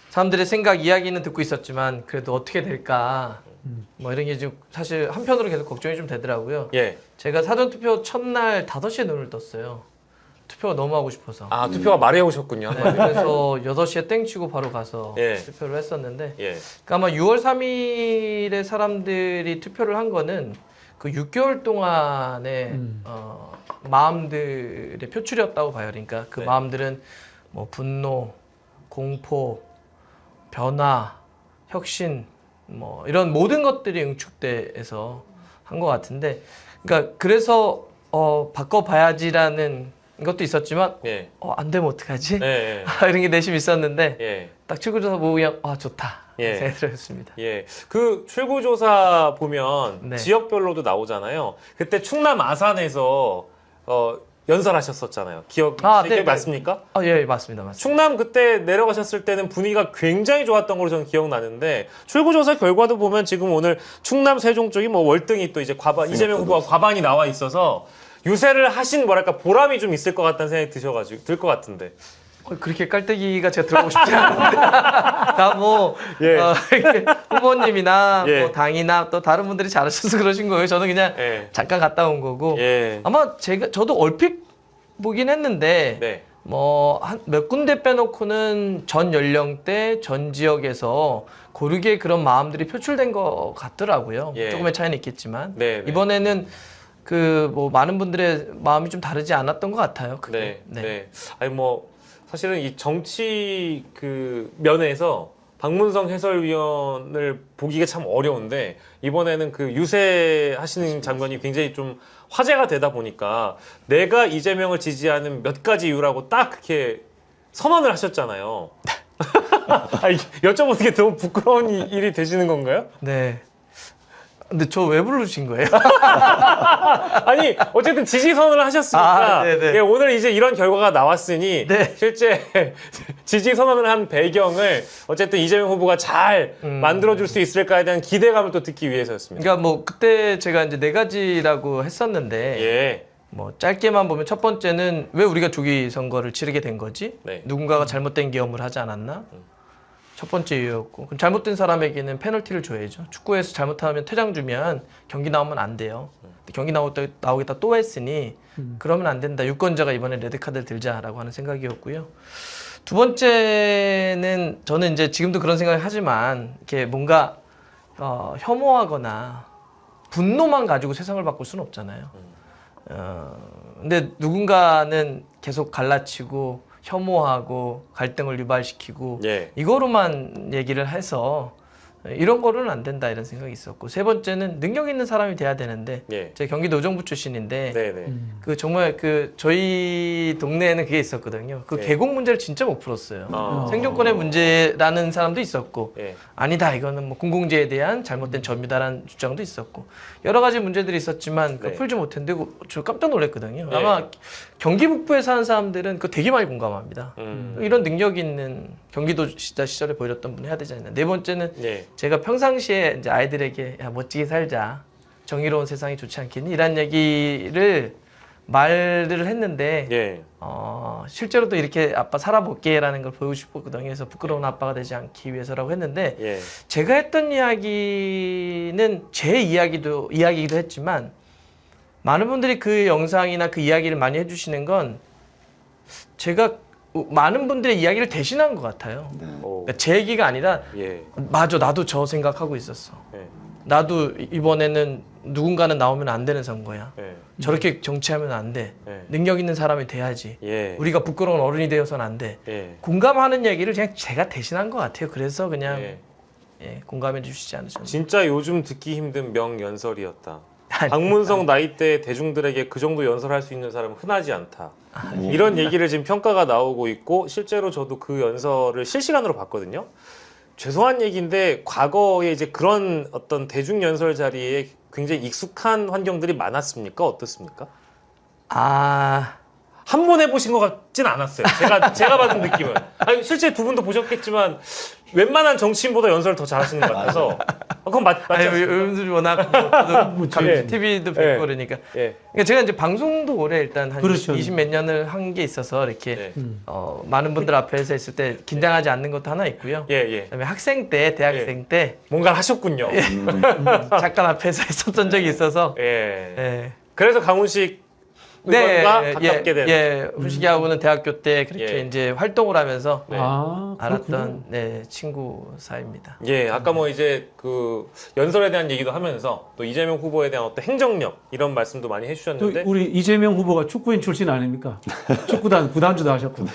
사람들의 생각, 이야기는 듣고 있었지만 그래도 어떻게 될까. 뭐 이런 게 좀 사실 한편으로 계속 걱정이 좀 되더라고요. 예. 제가 사전투표 첫날 5시에 눈을 떴어요. 투표가 너무 하고 싶어서. 아, 투표가 말해 오셨군요. 네, 그래서 6시에 땡치고 바로 가서 예. 투표를 했었는데 예. 그러니까 아마 6월 3일에 사람들이 투표를 한 거는 그 6개월 동안의 마음들의 표출이었다고 봐요. 그러니까 그 네. 마음들은 뭐 분노, 공포, 변화, 혁신 뭐 이런 모든 것들이 응축돼서 한 것 같은데 그러니까 그래서 바꿔봐야지라는 것도 있었지만 예. 안 되면 어떡하지? 예. 이런 게 내심 있었는데 예. 딱 출구조사 보고 그냥 좋다 예. 생각이 들었습니다. 예. 그 출구조사 보면 네. 지역별로도 나오잖아요. 그때 충남 아산에서 연설하셨었잖아요. 기억 네, 맞습니까? 예, 맞습니다. 충남 그때 내려가셨을 때는 분위기가 굉장히 좋았던 걸로 저는 기억나는데 출구조사 결과도 보면 지금 오늘 충남 세종 쪽이 뭐 월등히 또 이제 이재명 후보가 과반이 나와 있어서 유세를 하신 뭐랄까 보람이 좀 있을 것 같다는 생각이 들 것 같은데. 그렇게 깔때기가 제가 들어가고 싶지 않은데 다뭐 예. 후보님이나 예. 뭐 당이나 또 다른 분들이 잘하셔서 그러신 거예요. 저는 그냥 예. 잠깐 갔다 온 거고 예. 아마 저도 얼핏 보긴 했는데 네. 뭐 몇 군데 빼놓고는 전 연령대 전 지역에서 고르게 그런 마음들이 표출된 것 같더라고요. 예. 조금의 차이는 있겠지만 네, 네. 이번에는 그 뭐 많은 분들의 마음이 좀 다르지 않았던 것 같아요. 그게. 네. 아니 뭐 사실은 이 정치 그 면에서 박문성 해설위원을 보기가 참 어려운데 이번에는 그 유세하시는 장면이 굉장히 좀 화제가 되다 보니까 내가 이재명을 지지하는 몇 가지 이유라고 딱 그렇게 선언을 하셨잖아요. 아니, 여쭤보는 게 너무 부끄러운 일이 되시는 건가요? 네. 근데 저 왜 부르신 거예요? 아니 어쨌든 지지 선언을 하셨으니까 아, 네네. 예, 오늘 이제 이런 결과가 나왔으니 네. 실제 지지 선언을 한 배경을 어쨌든 이재명 후보가 잘 만들어줄 수 있을까에 대한 기대감을 또 듣기 위해서였습니다. 그러니까 뭐 그때 제가 이제 4가지라고 했었는데 예. 뭐 짧게만 보면 첫 번째는 왜 우리가 조기 선거를 치르게 된 거지? 네. 누군가가 잘못된 계엄을 하지 않았나? 첫 번째 이유였고, 그럼 잘못된 사람에게는 페널티를 줘야죠. 축구에서 잘못하면 퇴장 주면 경기 나오면 안 돼요. 근데 경기 나오겠다 또 했으니 그러면 안 된다. 유권자가 이번에 레드카드를 들자라고 하는 생각이었고요. 두 번째는 저는 이제 지금도 그런 생각을 하지만 이렇게 뭔가 혐오하거나 분노만 가지고 세상을 바꿀 수는 없잖아요. 근데 누군가는 계속 갈라치고 혐오하고 갈등을 유발시키고 예. 이거로만 얘기를 해서 이런 거로는 안 된다 이런 생각이 있었고, 세 번째는 능력 있는 사람이 돼야 되는데 예. 제가 경기도 의정부 출신인데 네네. 그 정말 그 저희 동네에는 그게 있었거든요. 그 예. 계곡 문제를 진짜 못 풀었어요. 어. 생존권의 문제라는 사람도 있었고 예. 아니다 이거는 뭐 공공재에 대한 잘못된 점유다라는 주장도 있었고 여러 가지 문제들이 있었지만 그 네. 풀지 못했는데 저 깜짝 놀랐거든요. 네. 아마 경기 북부에 사는 사람들은 그거 되게 많이 공감합니다. 이런 능력 있는 경기도 시절에 보였던 분 해야 되지 않나. 네 번째는 예. 제가 평상시에 이제 아이들에게 야, 멋지게 살자, 정의로운 세상이 좋지 않겠니? 이런 얘기를 말을 했는데 예. 실제로도 이렇게 아빠 살아볼게라는 걸 보이고 싶었거든요. 그래서 부끄러운 아빠가 되지 않기 위해서라고 했는데 예. 제가 했던 이야기는 제 이야기이기도 했지만 많은 분들이 그 영상이나 그 이야기를 많이 해주시는 건 제가 많은 분들의 이야기를 대신한 것 같아요. 오. 그러니까 제 얘기가 아니라 예. 맞아 나도 저 생각하고 있었어. 예. 나도 이번에는 누군가는 나오면 안 되는 선거야. 예. 저렇게 정치하면 안 돼. 예. 능력 있는 사람이 돼야지. 예. 우리가 부끄러운 어른이 되어서는 안 돼. 예. 공감하는 얘기를 그냥 제가 대신한 것 같아요. 그래서 그냥 예. 공감해 주시지 않으셨나. 진짜 요즘 듣기 힘든 명연설이었다. 아니, 박문성 나이대 대중들에게 그 정도 연설할 수 있는 사람은 흔하지 않다. 이런 얘기를 지금 평가가 나오고 있고 실제로 저도 그 연설을 실시간으로 봤거든요. 죄송한 얘기인데 과거에 이제 그런 어떤 대중 연설 자리에 굉장히 익숙한 환경들이 많았습니까? 어떻습니까? 한 번 해보신 것 같진 않았어요. 제가 받은 느낌은. 아니, 실제 두 분도 보셨겠지만 웬만한 정치인보다 연설을 더 잘하시는 것 같아서. 그건 맞지 아니, 않습니까? 여러분들이 워낙 예. TV도 뵙고 예. 그러니까. 예. 그러니까 제가 이제 방송도 오래 일단 한 그렇죠. 20 몇 년을 한 게 있어서 이렇게 예. 많은 분들 앞에서 있을 때 긴장하지 않는 것도 하나 있고요. 예, 예. 그다음에 학생 때, 대학생 때 뭔가를 하셨군요. 잠깐 앞에서 했었던 적이 있어서 예. 예. 그래서 강훈식 의원과 가깝게 된. 훈식이하고는 대학교 때 그렇게 예. 이제 활동을 하면서 네. 알았던 친구 사이입니다. 예, 아까 뭐 이제 그 연설에 대한 얘기도 하면서 또 이재명 후보에 대한 어떤 행정력 이런 말씀도 많이 또 해주셨는데 우리 이재명 후보가 축구인 출신 아닙니까? 축구단 구단주도 하셨고.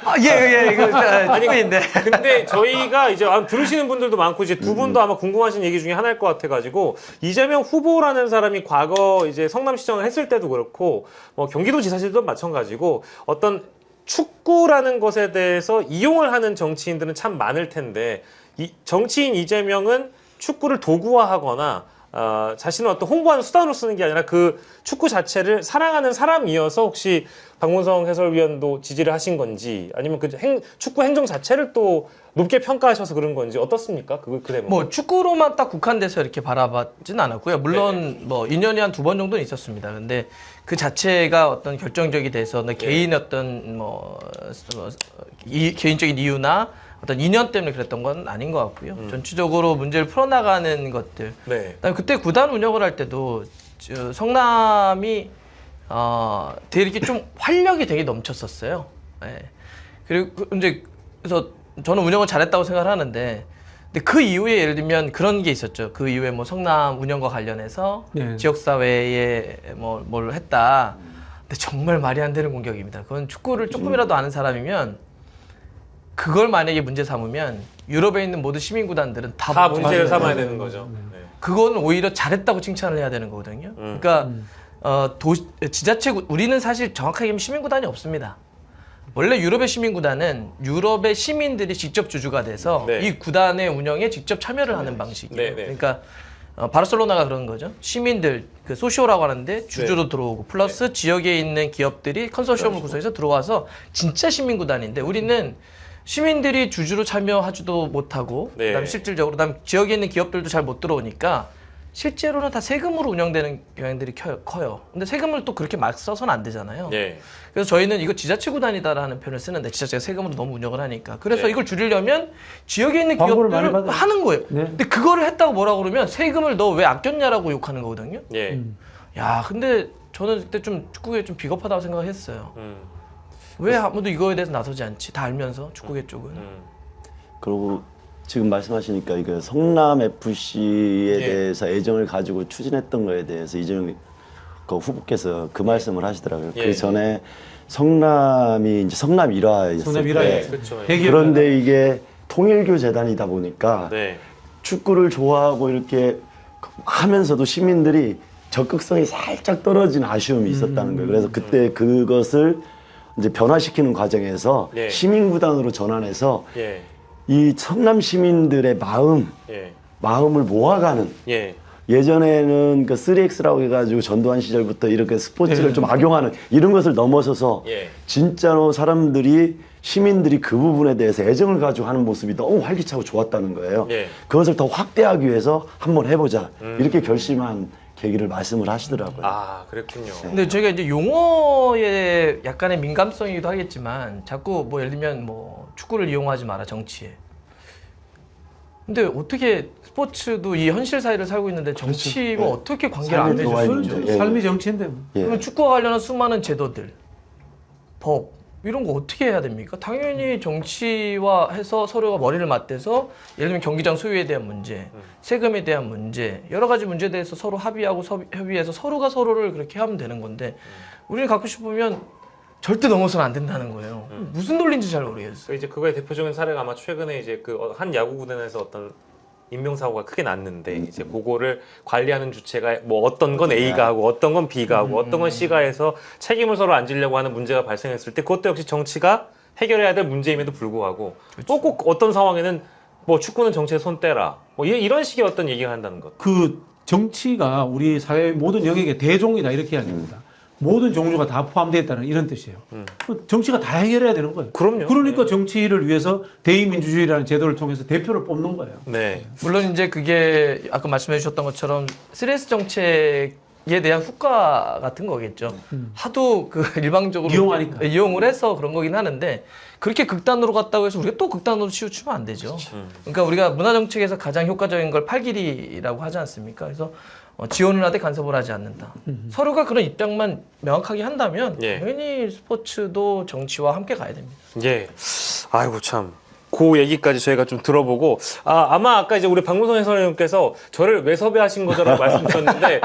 아니 근데 근데 저희가 이제 들으시는 분들도 많고 이제 두 분도 아마 궁금하신 얘기 중에 하나일 것 같아가지고 이재명 후보라는 사람이 과거 이제 성남시장을 했을 때도 그렇고 뭐 경기도지사실도 마찬가지고 어떤 축구라는 것에 대해서 이용을 하는 정치인들은 참 많을 텐데 이 정치인 이재명은 축구를 도구화하거나 자신을 어떤 홍보하는 수단으로 쓰는 게 아니라 그 축구 자체를 사랑하는 사람이어서 혹시 박문성 해설위원도 지지를 하신 건지 아니면 그 축구 행정 자체를 또 높게 평가하셔서 그런 건지 어떻습니까? 그 대목. 뭐 축구로만 딱 국한돼서 이렇게 바라봤진 않았고요. 물론 뭐 2년에 한 2번 정도는 있었습니다. 근데 그 자체가 어떤 결정적이 돼서 개인의 어떤 개인적인 이유나 어떤 인연 때문에 그랬던 건 아닌 것 같고요. 전체적으로 문제를 풀어나가는 것들. 네. 그다음에 그때 구단 운영을 할 때도 성남이 되게 이렇게 좀 활력이 되게 넘쳤었어요. 예. 그리고 이제 그래서 저는 운영을 잘했다고 생각을 하는데, 근데 그 이후에 예를 들면 그런 게 있었죠. 그 이후에 뭐 성남 운영과 관련해서 네. 지역사회에 뭘 했다. 근데 정말 말이 안 되는 공격입니다. 그건 축구를 조금이라도 아는 사람이면 그걸 만약에 문제 삼으면 유럽에 있는 모든 시민구단들은 다 문제를 삼아야 되는 거죠. 네. 그거는 오히려 잘했다고 칭찬을 해야 되는 거거든요. 그러니까 지자체 우리는 사실 정확하게 얘기하면 시민구단이 없습니다. 원래 유럽의 시민구단은 유럽의 시민들이 직접 주주가 돼서 네. 이 구단의 운영에 직접 참여를 하는 방식이에요. 네, 네. 그러니까 바르셀로나가 그런 거죠. 시민들 그 소시오라고 하는데 주주로 들어오고 플러스 지역에 있는 기업들이 컨소시엄을 구성해서 들어와서 진짜 시민 구단인데 우리는 시민들이 주주로 참여하지도 못하고 네. 그다음에 실질적으로 그다음 지역에 있는 기업들도 잘 못 들어오니까 실제로는 다 세금으로 운영되는 경향들이 커요. 근데 세금을 또 그렇게 막 써서는 안 되잖아요. 예. 그래서 저희는 이거 지자체 구단이다라는 표현을 쓰는데 지자체가 세금으로 너무 운영을 하니까 그래서 네. 이걸 줄이려면 지역에 있는 광고를 많이 기업들을 받아요. 하는 거예요. 네. 근데 그거를 했다고 뭐라고 그러면 세금을 너 왜 아꼈냐라고 욕하는 거거든요. 예. 야, 근데 저는 그때 좀 축구계 좀 비겁하다고 생각했어요. 음. 왜 아무도 이거에 대해서 나서지 않지? 다 알면서 축구계 쪽은. 그리고 지금 말씀하시니까 이거 성남 FC에 예. 대해서 애정을 가지고 추진했던 거에 대해서 이재명 그 후보께서 그 말씀을 하시더라고요. 예. 그 전에 성남이 이제 성남 일화였을 성남 때 일화에 그렇죠. 그런데 이게 통일교 재단이다 보니까 네. 축구를 좋아하고 이렇게 하면서도 시민들이 적극성이 살짝 떨어진 아쉬움이 있었다는 거예요. 그래서 그때 그것을 이제 변화시키는 과정에서 예. 시민구단으로 전환해서 예. 이 성남 시민들의 예. 마음을 모아가는 예. 예전에는 그 3X라고 해가지고 전두환 시절부터 이렇게 스포츠를 네. 좀 악용하는 이런 것을 넘어서서 예. 진짜로 시민들이 그 부분에 대해서 애정을 가지고 하는 모습이 너무 활기차고 좋았다는 거예요. 예. 그것을 더 확대하기 위해서 한번 해보자 이렇게 결심한 계기를 말씀을 하시더라고요. 아, 그랬군요. 근데 저희가 이제 용어에 약간의 민감성이기도 하겠지만 자꾸 뭐 예를 들면 뭐 축구를 이용하지 마라 정치에. 근데 어떻게 스포츠도 이 현실 사회를 살고 있는데 정치와 네. 어떻게 관계를 안 삶의 맺을 수 도화입니다. 있죠? 예. 삶이 정치인데 뭐. 예. 그러면 축구와 관련한 수많은 제도들, 법 이런 거 어떻게 해야 됩니까? 당연히 정치와 해서 서로가 머리를 맞대서 예를 들면 경기장 소유에 대한 문제, 세금에 대한 문제, 여러 가지 문제에 대해서 서로 합의하고 협의해서 서로가 서로를 그렇게 하면 되는 건데 우리는 가끔 싶으면 절대 넘어서는 안 된다는 거예요. 무슨 논리인지 잘 모르겠어요. 이제 그거의 대표적인 사례가 아마 최근에 이제 그 한 야구 구단에서 어떤 인명사고가 크게 났는데 이제 그거를 관리하는 주체가 뭐 어떤 건 A가 하고 어떤 건 B가 하고 어떤 건 C가 해서 책임을 서로 안 지려고 하는 문제가 발생했을 때 그것도 역시 정치가 해결해야 될 문제임에도 불구하고 또 꼭 어떤 상황에는 뭐 축구는 정치에 손 떼라 뭐 이런 식의 어떤 얘기를 한다는 것. 그 정치가 우리 사회 모든 영역의 대종이다 이렇게 이야기합니다. 모든 종류가 다 포함되어 있다는 이런 뜻이에요. 그 정치가 다 해결해야 되는 거예요. 그럼요. 그러니까 정치를 위해서 대의민주주의라는 제도를 통해서 대표를 뽑는 거예요. 네. 물론 이제 그게 아까 말씀해 주셨던 것처럼 3S 정책에 대한 효과 같은 거겠죠. 하도 그 일방적으로 이용하니까. 이용을 해서 그런 거긴 하는데 그렇게 극단으로 갔다고 해서 우리가 또 극단으로 치우치면 안 되죠. 그러니까 우리가 문화 정책에서 가장 효과적인 걸 팔길이라고 하지 않습니까? 그래서 지원을 하되 간섭을 하지 않는다. 서로가 그런 입장만 명확하게 한다면 예. 당연히 스포츠도 정치와 함께 가야 됩니다. 예. 아이고 참. 그 얘기까지 저희가 좀 들어보고 아마 아까 이제 우리 박문성 해설위원께서 저를 왜 섭외하신 거죠라고 말씀드렸는데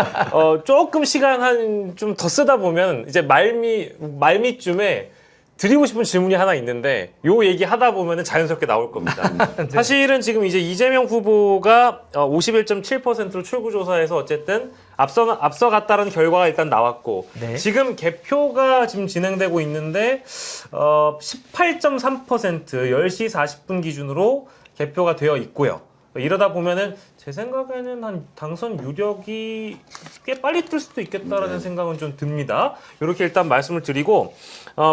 조금 시간 한 좀 더 쓰다 보면 이제 말미쯤에 드리고 싶은 질문이 하나 있는데 요 얘기 하다 보면은 자연스럽게 나올 겁니다. 사실은 지금 이제 이재명 후보가 51.7%로 출구조사에서 어쨌든 앞서갔다는 결과가 일단 나왔고 네. 지금 개표가 지금 진행되고 있는데 18.3% 10시 40분 기준으로 개표가 되어 있고요. 이러다 보면은 제 생각에는 한 당선 유력이 꽤 빨리 뜰 수도 있겠다라는 생각은 좀 듭니다. 이렇게 일단 말씀을 드리고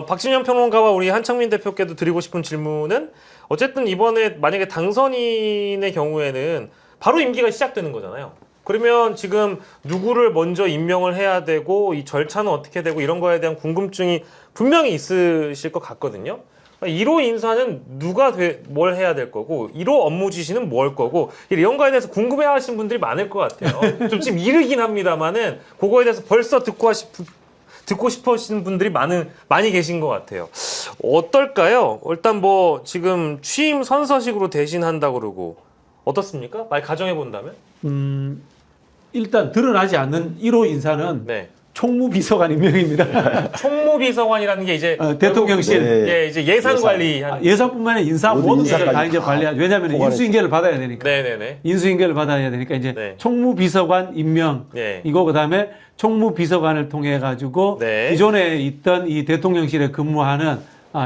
박진영 평론가와 우리 한창민 대표께도 드리고 싶은 질문은 어쨌든 이번에 만약에 당선인의 경우에는 바로 임기가 시작되는 거잖아요. 그러면 지금 누구를 먼저 임명을 해야 되고 이 절차는 어떻게 되고 이런 거에 대한 궁금증이 분명히 있으실 것 같거든요. 1호 인사는 누가 뭘 해야 될 거고 1호 업무 지시는 뭘 거고 이런 거에 대해서 궁금해하시는 분들이 많을 것 같아요. 좀 지금 이르긴 합니다만은 그거에 대해서 벌써 듣고 싶으신 분들이 많이 계신 것 같아요. 어떨까요? 일단 뭐 지금 취임 선서식으로 대신한다 그러고 어떻습니까? 말 가정해 본다면? 일단 드러나지 않는 1호 인사는 네. 총무비서관 임명입니다. 총무비서관이라는 게 이제 대통령실. 네. 예, 이제 예산 관리 예산뿐만 아니라 인사 모든 모든 것을 다 인사까지 이제 관리하죠. 왜냐하면 포괄해서. 인수인계를 받아야 되니까. 네네네. 인수인계를 받아야 되니까 이제 네. 총무비서관 임명 네. 이거 그다음에 총무비서관을 통해 가지고 네. 기존에 있던 이 대통령실에 근무하는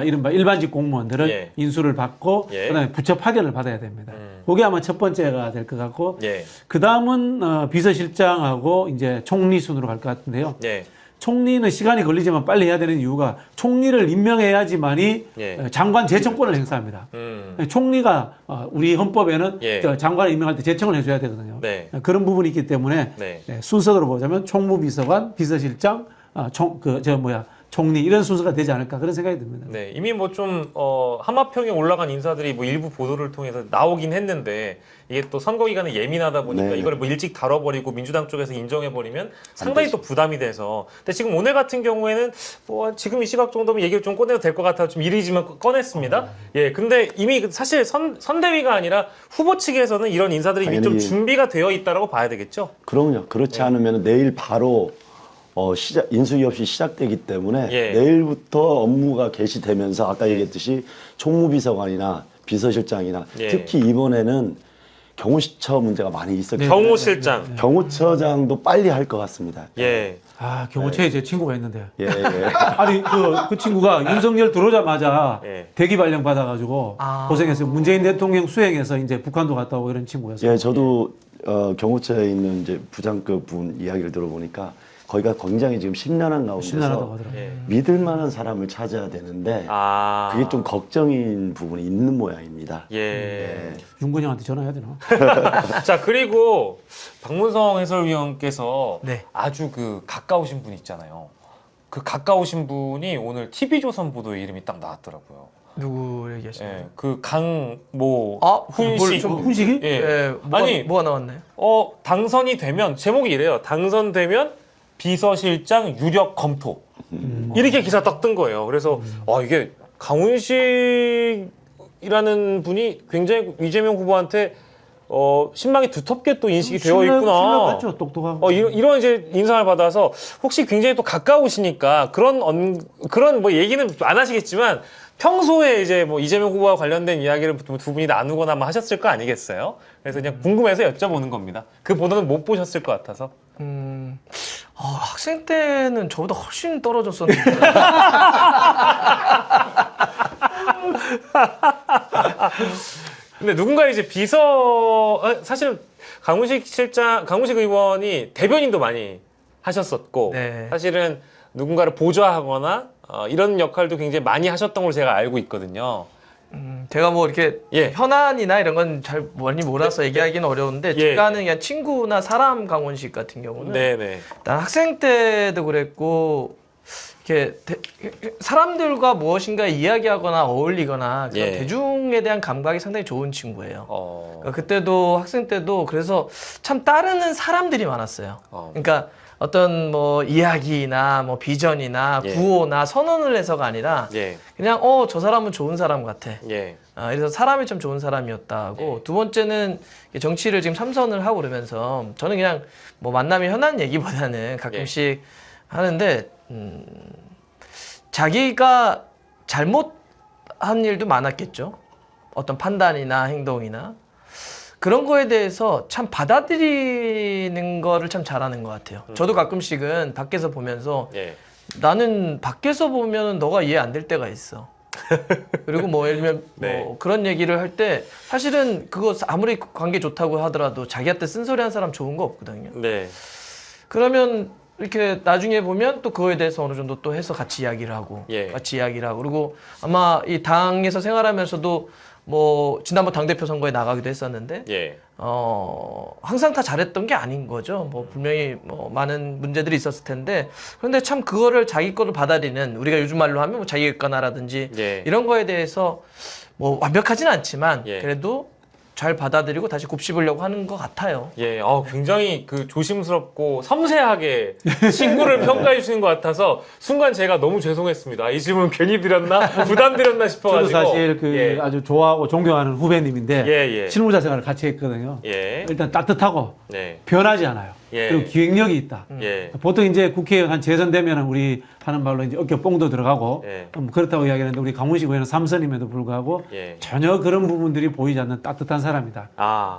이른바 일반직 공무원들을 예. 인수를 받고 예. 그다음에 부처 파견을 받아야 됩니다. 그게 아마 첫 번째가 될 것 같고 예. 그 다음은 비서실장하고 이제 총리 순으로 갈 것 같은데요. 예. 총리는 시간이 걸리지만 빨리 해야 되는 이유가 총리를 임명해야지만이 예. 장관 제청권을 행사합니다. 총리가 우리 헌법에는 예. 장관을 임명할 때 제청을 해줘야 되거든요. 네. 그런 부분이 있기 때문에 네. 순서대로 보자면 총무비서관, 비서실장, 총리 이런 순서가 되지 않을까 그런 생각이 듭니다. 네, 이미 뭐 좀 하마평에 올라간 인사들이 뭐 일부 보도를 통해서 나오긴 했는데 이게 또 선거 기간에 예민하다 보니까 네. 이걸 뭐 일찍 다뤄버리고 민주당 쪽에서 인정해버리면 상당히 또 부담이 돼서. 근데 지금 오늘 같은 경우에는 뭐 지금 이 시각 정도면 얘기를 좀 꺼내도 될 것 같아 좀 이르지만 꺼냈습니다. 예, 근데 이미 사실 선대위가 아니라 후보 측에서는 이런 인사들이 이미 좀 당연히. 준비가 되어 있다라고 봐야 되겠죠. 그럼요. 그렇지 않으면 내일 바로 인수위 없이 시작되기 때문에 예. 내일부터 업무가 개시되면서 아까 얘기했듯이 총무비서관이나 비서실장이나 예. 특히 이번에는 경호처 문제가 많이 있었기 때문에 경호실장. 경호처장도 빨리 할 것 같습니다. 예. 경호처에 제 친구가 있는데 예, 예. 아니 그 친구가 윤석열 들어오자마자 예. 대기 발령 받아가지고 고생했어요. 문재인 대통령 수행해서 이제 북한도 갔다 오고 이런 친구였어요. 예, 저도 경호처에 있는 이제 부장급 분 이야기를 들어보니까 거기가 굉장히 지금 심란한 신나하다고 가운데서 하더라고요. 예. 믿을 만한 사람을 찾아야 되는데 그게 좀 걱정인 부분이 있는 모양입니다. 예. 윤건영한테 전화해야 되나? 자, 그리고 박문성 해설위원께서 네. 아주 그 가까우신 분 있잖아요. 그 가까우신 분이 오늘 TV조선 보도에 이름이 딱 나왔더라고요. 누구 얘기하시나요? 예. 그 강모 뭘 훈식. 좀 훈식이? 예. 예, 아니, 뭐가 나왔나요? 당선이 되면 제목이 이래요. 당선되면 비서실장 유력 검토. 이렇게 기사 딱 뜬 거예요. 그래서 이게 강훈식이라는 분이 굉장히 이재명 후보한테 신망이 두텁게 또 인식이 되어 있구나. 신뢰 같죠, 똑똑하고. 이런 이제 인상을 받아서 혹시 굉장히 또 가까우시니까 그런 뭐 얘기는 안 하시겠지만 평소에 이제 뭐 이재명 후보와 관련된 이야기를 두 분이 나누거나 뭐 하셨을 거 아니겠어요? 그래서 그냥 궁금해서 여쭤보는 겁니다. 그 보도는 못 보셨을 것 같아서. 학생 때는 저보다 훨씬 떨어졌었는데. 근데 누군가 이제 사실 강훈식 의원이 대변인도 많이 하셨었고 네. 사실은 누군가를 보좌하거나 이런 역할도 굉장히 많이 하셨던 걸로 제가 알고 있거든요. 제가 뭐 이렇게 예. 현안이나 이런 건 잘 많이 몰라서 얘기하기는 어려운데 예. 제가 아는 그냥 친구나 사람 강원식 같은 경우는 네네. 난 학생 때도 그랬고 이렇게 사람들과 무엇인가 이야기하거나 어울리거나 그런 예. 대중에 대한 감각이 상당히 좋은 친구예요. 그러니까 어, 그때도 학생 때도 그래서 참 따르는 사람들이 많았어요. 그러니까 어떤 뭐 이야기나 뭐 비전이나 예. 구호나 선언을 해서가 아니라 예. 그냥 저 사람은 좋은 사람 같아. 예. 그래서 사람이 참 좋은 사람이었다고. 두 번째는 정치를 지금 3선을 하고 그러면서 저는 그냥 뭐 만남이 현안 얘기보다는 가끔씩 하는데 자기가 잘못한 일도 많았겠죠. 어떤 판단이나 행동이나 그런 거에 대해서 참 받아들이는 거를 참 잘하는 것 같아요. 저도 가끔씩은 밖에서 보면서 예. 나는 밖에서 보면 너가 이해 안 될 때가 있어. 그리고 뭐 예를 들면 네. 뭐 그런 얘기를 할 때 사실은 그거 아무리 관계 좋다고 하더라도 자기한테 쓴소리 한 사람 좋은 거 없거든요. 네. 그러면 이렇게 나중에 보면 또 그거에 대해서 어느 정도 또 해서 같이 이야기를 하고 예. 같이 이야기를 하고 그리고 아마 이 당에서 생활하면서도 뭐 지난번 당대표 선거에 나가기도 했었는데 예. 항상 다 잘했던 게 아닌 거죠. 뭐 분명히 뭐 많은 문제들이 있었을 텐데 그런데 참 그거를 자기 거를 받아들이는 우리가 요즘 말로 하면 뭐 자기 객관화라든지 예. 이런 거에 대해서 뭐 완벽하진 않지만 예. 그래도 잘 받아들이고 다시 곱씹으려고 하는 것 같아요. 예, 굉장히 그 조심스럽고 섬세하게 친구를 평가해 주시는 것 같아서 순간 제가 너무 죄송했습니다. 이 질문 괜히 드렸나? 부담 드렸나 저도 싶어가지고. 사실 예. 아주 좋아하고 존경하는 후배님인데 예. 실무자 생활을 같이 했거든요. 예. 일단 따뜻하고 네. 변하지 않아요. 예. 그리고 기획력이 있다. 예. 보통 이제 국회의원 재선되면 우리 하는 말로 이제 어깨 뽕도 들어가고 예. 그렇다고 이야기하는데 우리 강훈식 의원은 3선임에도 불구하고 예. 전혀 그런 부분들이 보이지 않는 따뜻한 사람이다.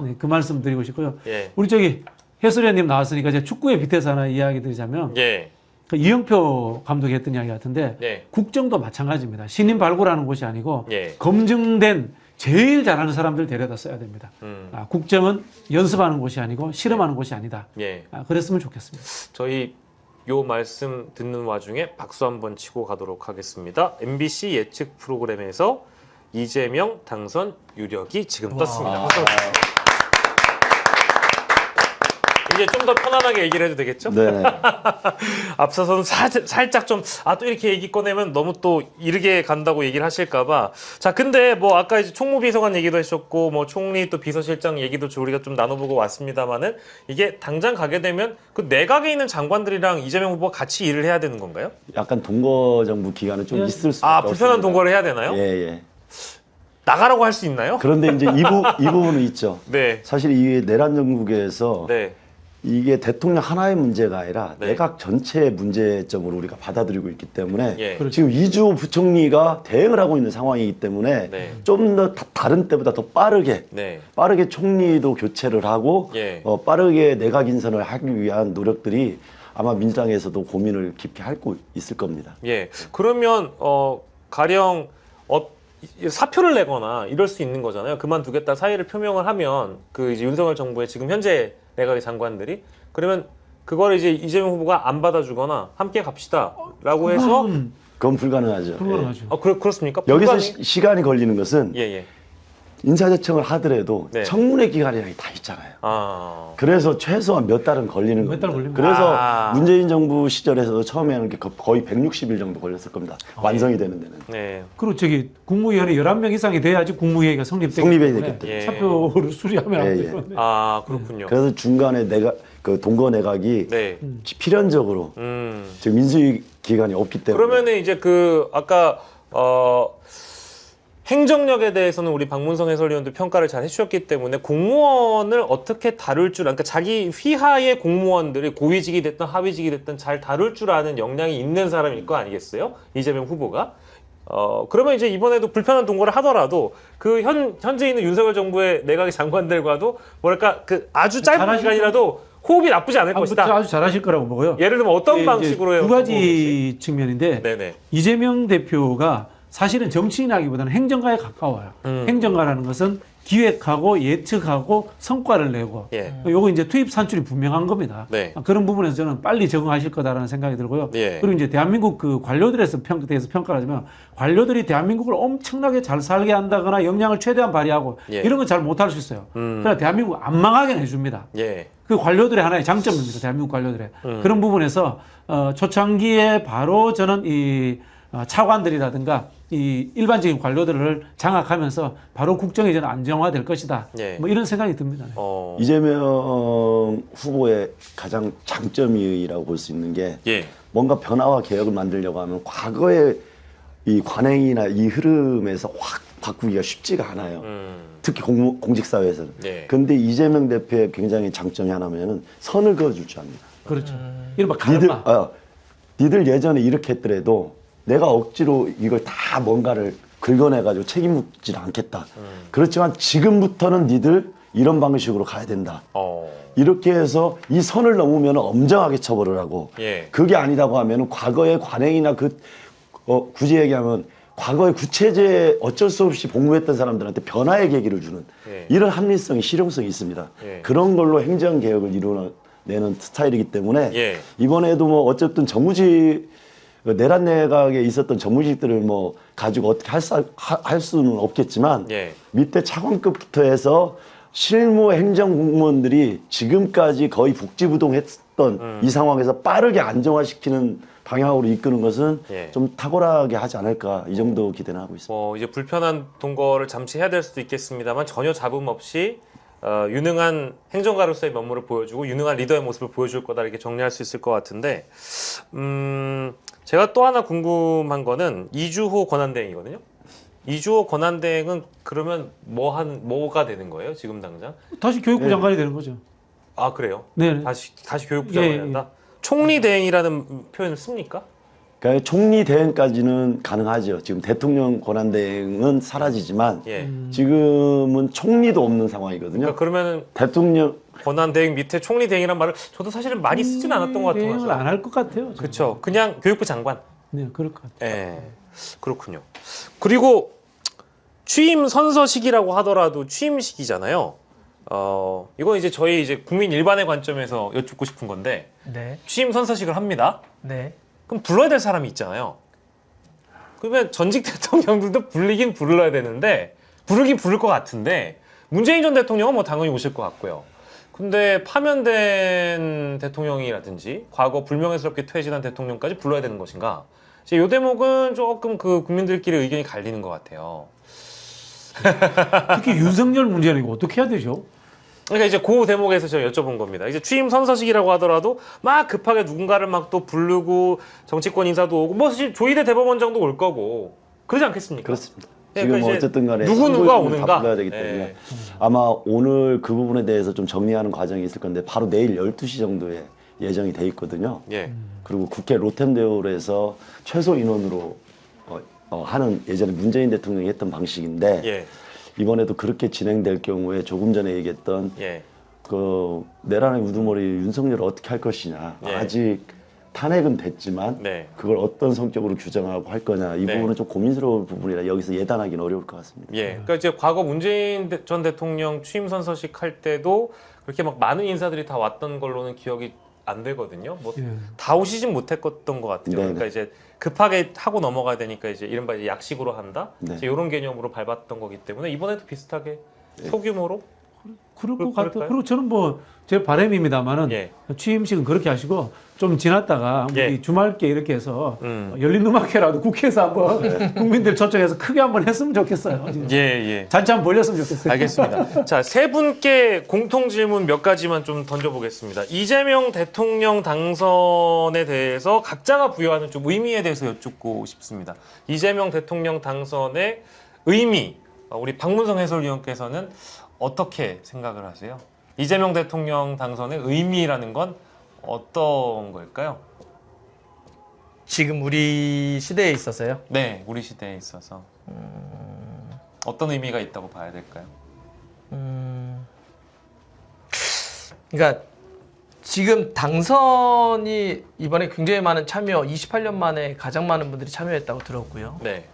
네, 그 말씀 드리고 싶고요. 예. 우리 저기 해설위원님 나왔으니까 이제 축구에 빗대서 하나 이야기 드리자면 예. 그 이영표 감독이 했던 이야기 같은데 예. 국정도 마찬가지입니다. 신인 발굴하는 곳이 아니고 예. 검증된 제일 잘하는 사람들 데려다 써야 됩니다. 음. 국정은 연습하는 곳이 아니고 실험하는 곳이 아니다. 예. 그랬으면 좋겠습니다. 저희 요 말씀 듣는 와중에 박수 한번 치고 가도록 하겠습니다. MBC 예측 프로그램에서 이재명 당선 유력이 지금 떴습니다. 박수 한번 주세요. 이제 좀 더 편안하게 얘기를 해도 되겠죠? 네. 앞서서는 살짝 좀, 또 이렇게 얘기 꺼내면 너무 또 이르게 간다고 얘기를 하실까봐. 자, 근데 뭐 아까 이제 총무비서관 얘기도 하셨고, 뭐 총리 또 비서실장 얘기도 우리가 좀 나눠보고 왔습니다만은 이게 당장 가게 되면 그 내각에 있는 장관들이랑 이재명 후보가 같이 일을 해야 되는 건가요? 약간 동거 정부 기간은 좀 있을 수 불편한 동거를 해야 되나요? 예, 예. 나가라고 할 수 있나요? 그런데 이제 이 부분은 있죠. 네. 사실 이 내란 정국에서 네. 이게 대통령 하나의 문제가 아니라 네. 내각 전체의 문제점으로 우리가 받아들이고 있기 때문에 예. 지금 이주호 부총리가 대응을 하고 있는 상황이기 때문에 네. 좀 더 다른 때보다 더 빠르게 네. 총리도 교체를 하고 예. 빠르게 내각 인선을 하기 위한 노력들이 아마 민주당에서도 고민을 깊게 하고 있을 겁니다. 예. 그러면 가령 사표를 내거나 이럴 수 있는 거잖아요. 그만두겠다 사의를 표명을 하면 그 이제 윤석열 정부의 지금 현재 내각의 장관들이 그러면 그걸 이제 이재명 후보가 안 받아주거나 함께 갑시다라고 해서 그건 불가능하죠. 불가능하죠. 그렇습니까? 여기서 불가능이- 시간이 걸리는 것은 예. 인사대청을 하더라도 네. 청문회 기간이라는 게 다 있잖아요. 그래서 최소한 몇 달은 걸리는 몇 겁니다. 달 걸립니다. 그래서 문재인 정부 시절에서도 처음에 하는 게 거의 160일 정도 걸렸을 겁니다. 완성이 되는 데는. 네. 그리고 국무위원회 11명 이상이 돼야지 국무회의가 성립되기 성립이 때문에 되기 때문에. 예. 사표를 수리하면 안 예, 돼요. 네. 그렇군요. 그래서 중간에 그 동거 내각이 네. 필연적으로 지금 민주주의 기간이 없기 때문에. 그러면은 이제 아까 행정력에 대해서는 우리 박문성 해설위원도 평가를 잘 해주셨기 때문에 공무원을 어떻게 다룰 줄, 그러니까 자기 휘하의 공무원들이 고위직이 됐든 하위직이 됐든 잘 다룰 줄 아는 역량이 있는 사람일 거 아니겠어요? 이재명 후보가. 그러면 이제 이번에도 불편한 동거를 하더라도 그 현재 있는 윤석열 정부의 내각의 장관들과도 뭐랄까 아주 짧은 잘하실 기간이라도 호흡이 나쁘지 않을 것이다. 아주 잘하실 거라고 보고요. 예를 들면 어떤 이제 방식으로 해요? 두 가지 측면인데 네네. 이재명 대표가 사실은 정치인하기보다는 행정가에 가까워요. 행정가라는 것은 기획하고 예측하고 성과를 내고 예. 요거 이제 투입 산출이 분명한 겁니다. 네. 그런 부분에서 저는 빨리 적응하실 거다라는 생각이 들고요. 예. 그리고 이제 대한민국 관료들에서 대해서 평가를 하자면 관료들이 대한민국을 엄청나게 잘 살게 한다거나 역량을 최대한 발휘하고 예. 이런 건 잘 못할 수 있어요. 그러나 대한민국 안 망하게 해줍니다. 예. 그 관료들의 하나의 장점입니다. 대한민국 관료들의. 그런 부분에서 초창기에 바로 저는 이 차관들이라든가 이 일반적인 관료들을 장악하면서 바로 국정이 저는 안정화될 것이다. 예. 뭐 이런 생각이 듭니다. 이재명 후보의 가장 장점이라고 볼 수 있는 게 예. 뭔가 변화와 개혁을 만들려고 하면 과거의 이 관행이나 이 흐름에서 확 바꾸기가 쉽지가 않아요. 특히 공직사회에서는. 네. 근데 이재명 대표의 굉장히 장점이 하나면은 선을 그어줄 줄 압니다. 그렇죠. 이른바 가르마. 니들 예전에 이렇게 했더라도 내가 억지로 이걸 다 뭔가를 긁어내가지고 책임 묻지 않겠다. 그렇지만 지금부터는 니들 이런 방식으로 가야 된다. 이렇게 해서 이 선을 넘으면 엄정하게 처벌을 하고 예. 그게 아니다고 하면 과거의 관행이나 굳이 얘기하면 과거의 구체제 어쩔 수 없이 복무했던 사람들한테 변화의 계기를 주는 예. 이런 합리성이 실용성이 있습니다. 예. 그런 걸로 행정개혁을 이루어내는 스타일이기 때문에 예. 이번에도 뭐 어쨌든 내란 내각에 있었던 전무직들을 뭐 가지고 어떻게 할 수는 없겠지만 예. 밑에 차관급부터 해서 실무 행정 공무원들이 지금까지 거의 복지부동했던 이 상황에서 빠르게 안정화시키는 방향으로 이끄는 것은 예. 좀 탁월하게 하지 않을까 이 정도 기대는 하고 있습니다. 이제 불편한 동거를 잠시 해야 될 수도 있겠습니다만 전혀 잡음 없이 유능한 행정가로서의 면모를 보여주고 유능한 리더의 모습을 보여줄 거다 이렇게 정리할 수 있을 것 같은데 제가 또 하나 궁금한 거는 이주호 권한대행이거든요. 이주호 권한대행은 그러면 뭐가 되는 거예요? 지금 당장? 다시 교육부 장관이 되는 거죠. 그래요? 네. 다시 교육부 장관이 예, 예. 한다? 총리 대행이라는 표현을 씁니까? 그러니까 총리 대행까지는 가능하죠. 지금 대통령 권한 대행은 사라지지만 예. 지금은 총리도 없는 상황이거든요. 그러니까 그러면은 대통령 권한 대행 밑에 총리 대행이란 말을 저도 사실은 많이 쓰진 않았던 것 대응을 같아요. 안 할 것 같아요. 저는. 그렇죠. 그냥 교육부 장관. 네, 그럴 것 같아요. 예. 그렇군요. 그리고 취임 선서식이라고 하더라도 취임식이잖아요. 이건 이제 저희 이제 국민 일반의 관점에서 여쭙고 싶은 건데 네. 취임 선서식을 합니다. 네. 그럼 불러야 될 사람이 있잖아요. 그러면 전직 대통령들도 부르긴 불러야 되는데 부르긴 부를 것 같은데 문재인 전 대통령은 뭐 당연히 오실 것 같고요. 근데 파면된 대통령이라든지 과거 불명예스럽게 퇴진한 대통령까지 불러야 되는 것인가? 이제 이 대목은 조금 그 국민들끼리 의견이 갈리는 것 같아요. 특히 윤석열 문제는 이거 어떻게 해야 되죠? 그러니까 이제 그 대목에서 제가 여쭤본 겁니다. 이제 취임 선서식이라고 하더라도 막 급하게 누군가를 막 또 부르고 정치권 인사도 오고 뭐 사실 조희대 대법원장도 올 거고 그러지 않겠습니까? 그렇습니다. 그러니까 지금 이제 어쨌든 간에 누가 다 오는가? 불러야 되기 때문에 네. 아마 오늘 그 부분에 대해서 좀 정리하는 과정이 있을 건데 바로 내일 12시 정도에 예정이 돼 있거든요. 예. 그리고 국회 로템대홀에서 최소 인원으로 하는 예전에 문재인 대통령이 했던 방식인데 예. 이번에도 그렇게 진행될 경우에 조금 전에 얘기했던 예. 그 내란의 우두머리 윤석열을 어떻게 할 것이냐. 예. 아직 탄핵은 됐지만 네. 그걸 어떤 성격으로 규정하고 할 거냐. 이 네. 부분은 좀 고민스러운 부분이라 여기서 예단하기는 어려울 것 같습니다. 예. 그러니까 이제 과거 문재인 전 대통령 취임 선서식 할 때도 그렇게 막 많은 인사들이 다 왔던 걸로는 기억이 안 되거든요. 뭐 예. 다 오시진 못했던 것 같아요. 네네. 그러니까 이제 급하게 하고 넘어가야 되니까 이제 이른바 이제 약식으로 한다. 네. 이제 이런 개념으로 밟았던 거기 때문에 이번에도 비슷하게 소규모로. 그럴 것 그럴까요? 같아요. 그리고 저는 뭐 제 바람입니다만은 예. 취임식은 그렇게 하시고 좀 지났다가 예. 우리 주말께 이렇게 해서 음. 열린 음악회라도 국회에서 한번 국민들 초청해서 크게 한번 했으면 좋겠어요. 예, 예. 잔치 한번 벌렸으면 좋겠어요. 알겠습니다. 자, 세 분께 공통 질문 몇 가지만 좀 던져보겠습니다. 이재명 대통령 당선에 대해서 각자가 부여하는 좀 의미에 대해서 여쭙고 싶습니다. 이재명 대통령 당선의 의미, 우리 박문성 해설위원께서는 어떻게 생각을 하세요? 이재명 대통령 당선의 의미라는 건 어떤 걸까요? 지금 우리 시대에 있어서요. 네, 우리 시대에 있어서 어떤 의미가 있다고 봐야 될까요? 그러니까 지금 당선이 이번에 굉장히 많은 참여, 28년 만에 가장 많은 분들이 참여했다고 들었고요. 네,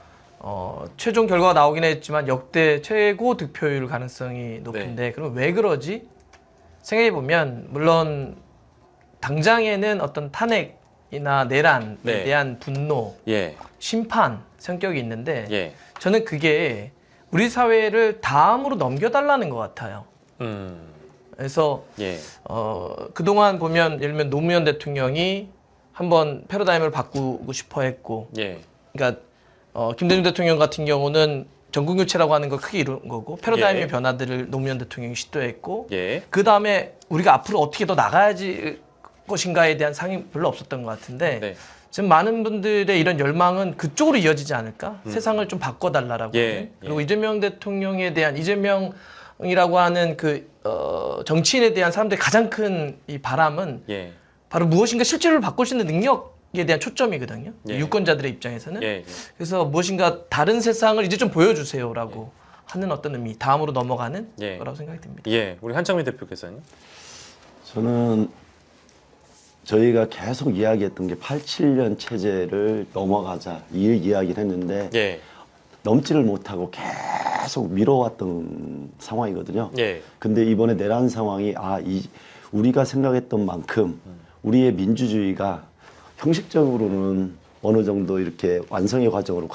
최종 결과가 나오긴 했지만 역대 최고 득표율 가능성이 높은데 그럼 왜 그러지? 생각해 보면 물론 당장에는 어떤 탄핵이나 내란에 네. 대한 분노, 예, 심판 성격이 있는데 예, 저는 그게 우리 사회를 다음으로 넘겨달라는 것 같아요. 그래서 예, 그동안 보면 예를 들면 노무현 대통령이 한번 패러다임을 바꾸고 싶어 했고 예, 그러니까 김대중 대통령 같은 경우는 정권교체라고 하는 걸 크게 이룬 거고 패러다임의 예. 변화들을 노무현 대통령이 시도했고 예, 그 다음에 우리가 앞으로 어떻게 더 나가야지 것인가에 대한 상이 별로 없었던 것 같은데 네, 지금 많은 분들의 이런 열망은 그쪽으로 이어지지 않을까? 세상을 좀 바꿔달라라고. 예, 하는. 그리고 예. 이재명 대통령에 대한 이재명이라고 하는 그 정치인에 대한 사람들의 가장 큰 이 바람은 예, 바로 무엇인가 실제로를 바꿀 수 있는 능력에 대한 초점이거든요. 예. 유권자들의 입장에서는. 예, 그래서 무엇인가 다른 세상을 이제 좀 보여주세요라고 하는 어떤 의미, 다음으로 넘어가는 예. 거라고 생각이 듭니다. 예, 우리 한창민 대표께서는 저는 저희가 계속 이야기했던 게 87년 체제를 넘어가자 이 이야기를 했는데 예, 넘지를 못하고 계속 미뤄왔던 상황이거든요. 예, 근데 이번에 내란 상황이 우리가 생각했던 만큼 우리의 민주주의가 형식적으로는 어느 정도 이렇게 완성의 과정으로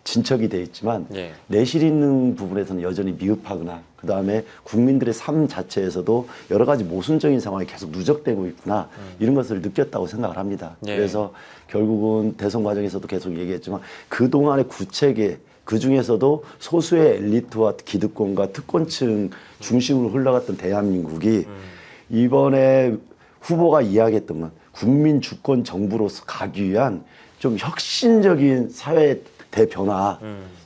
진척이 돼 있지만 예. 내실 있는 부분에서는 여전히 미흡하거나 그 다음에 국민들의 삶 자체에서도 여러 가지 모순적인 상황이 계속 누적되고 있구나 이런 것을 느꼈다고 생각을 합니다. 예. 그래서 결국은 대선 과정에서도 계속 얘기했지만 그동안의 구체계 그 중에서도 소수의 엘리트와 기득권과 특권층 중심으로 흘러갔던 대한민국이 이번에 후보가 이야기했던 건 국민 주권 정부로서 가기 위한 좀 혁신적인 사회 대변화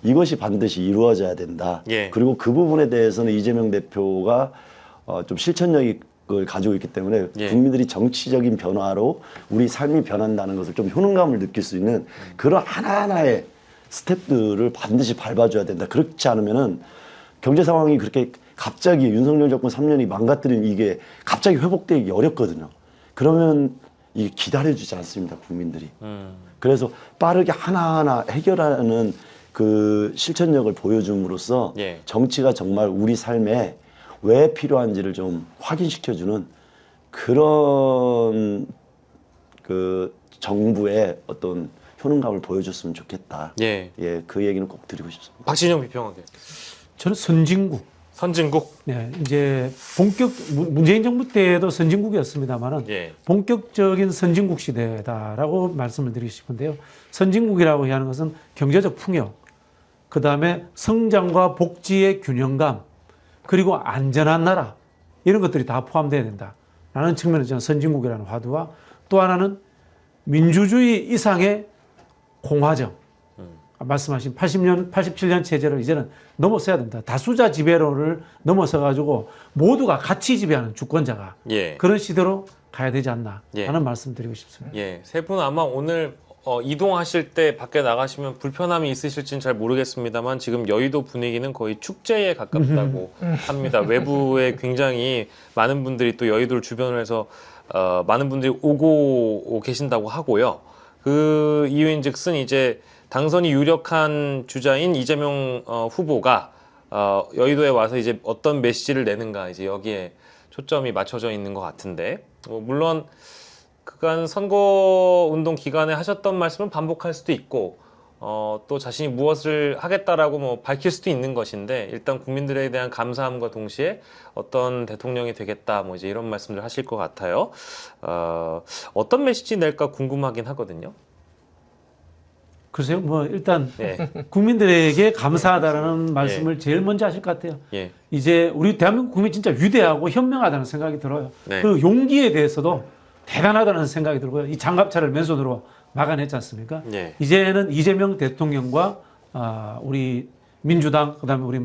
이것이 반드시 이루어져야 된다. 예. 그리고 그 부분에 대해서는 이재명 대표가 좀 실천력이 을 가지고 있기 때문에 예. 국민들이 정치적인 변화로 우리 삶이 변한다는 것을 좀 효능감을 느낄 수 있는 그런 하나하나의 스텝들을 반드시 밟아줘야 된다. 그렇지 않으면은 경제 상황이 그렇게 갑자기 윤석열 정권 3년이 망가뜨린 이게 갑자기 회복되기 어렵거든요. 그러면 이게 기다려주지 않습니다, 국민들이. 그래서 빠르게 하나하나 해결하는 그 실천력을 보여줌으로써 예. 정치가 정말 우리 삶에 왜 필요한지를 좀 확인시켜주는 그런 그 정부의 어떤 효능감을 보여줬으면 좋겠다. 예. 예, 그 얘기는 꼭 드리고 싶습니다. 박진영 비평하게. 저는 선진국. 선진국. 네, 이제 문재인 정부 때도 선진국이었습니다만은 예. 본격적인 선진국 시대다라고 말씀을 드리고 싶은데요. 선진국이라고 하는 것은 경제적 풍요, 그 다음에 성장과 복지의 균형감, 그리고 안전한 나라 이런 것들이 다 포함되어야 된다라는 측면에서 저는 선진국이라는 화두와 또 하나는 민주주의 이상의 공화정. 말씀하신 87년 체제를 이제는 넘어서야 됩니다. 다수자 지배론을 넘어서 가지고 모두가 같이 지배하는 주권자가 예. 그런 시대로 가야 되지 않나 예. 하는 말씀 드리고 싶습니다. 예. 세 분 아마 오늘 이동하실 때 밖에 나가시면 불편함이 있으실지는 잘 모르겠습니다만 지금 여의도 분위기는 거의 축제에 가깝다고 합니다. 외부에 굉장히 많은 분들이 또 여의도를 주변으로 해서 많은 분들이 오고 계신다고 하고요. 그 이유인즉슨 이제 당선이 유력한 주자인 이재명 후보가 여의도에 와서 이제 어떤 메시지를 내는가 이제 여기에 초점이 맞춰져 있는 것 같은데 물론 그간 선거운동 기간에 하셨던 말씀은 반복할 수도 있고 또 자신이 무엇을 하겠다라고 뭐 밝힐 수도 있는 것인데 일단 국민들에 대한 감사함과 동시에 어떤 대통령이 되겠다 뭐 이제 이런 말씀들 하실 것 같아요. 어떤 메시지 낼까 궁금하긴 하거든요. 글쎄요, 뭐 일단 예. 국민들에게 감사하다라는 말씀을 제일 먼저 하실 것 같아요. 예. 이제 우리 대한민국 국민 진짜 위대하고 현명하다는 생각이 들어요. 네. 그 용기에 대해서도 대단하다는 생각이 들고요. 이 장갑차를 맨손으로 막아냈지 않습니까? 예. 이제는 이재명 대통령과 우리 민주당 그다음에 우리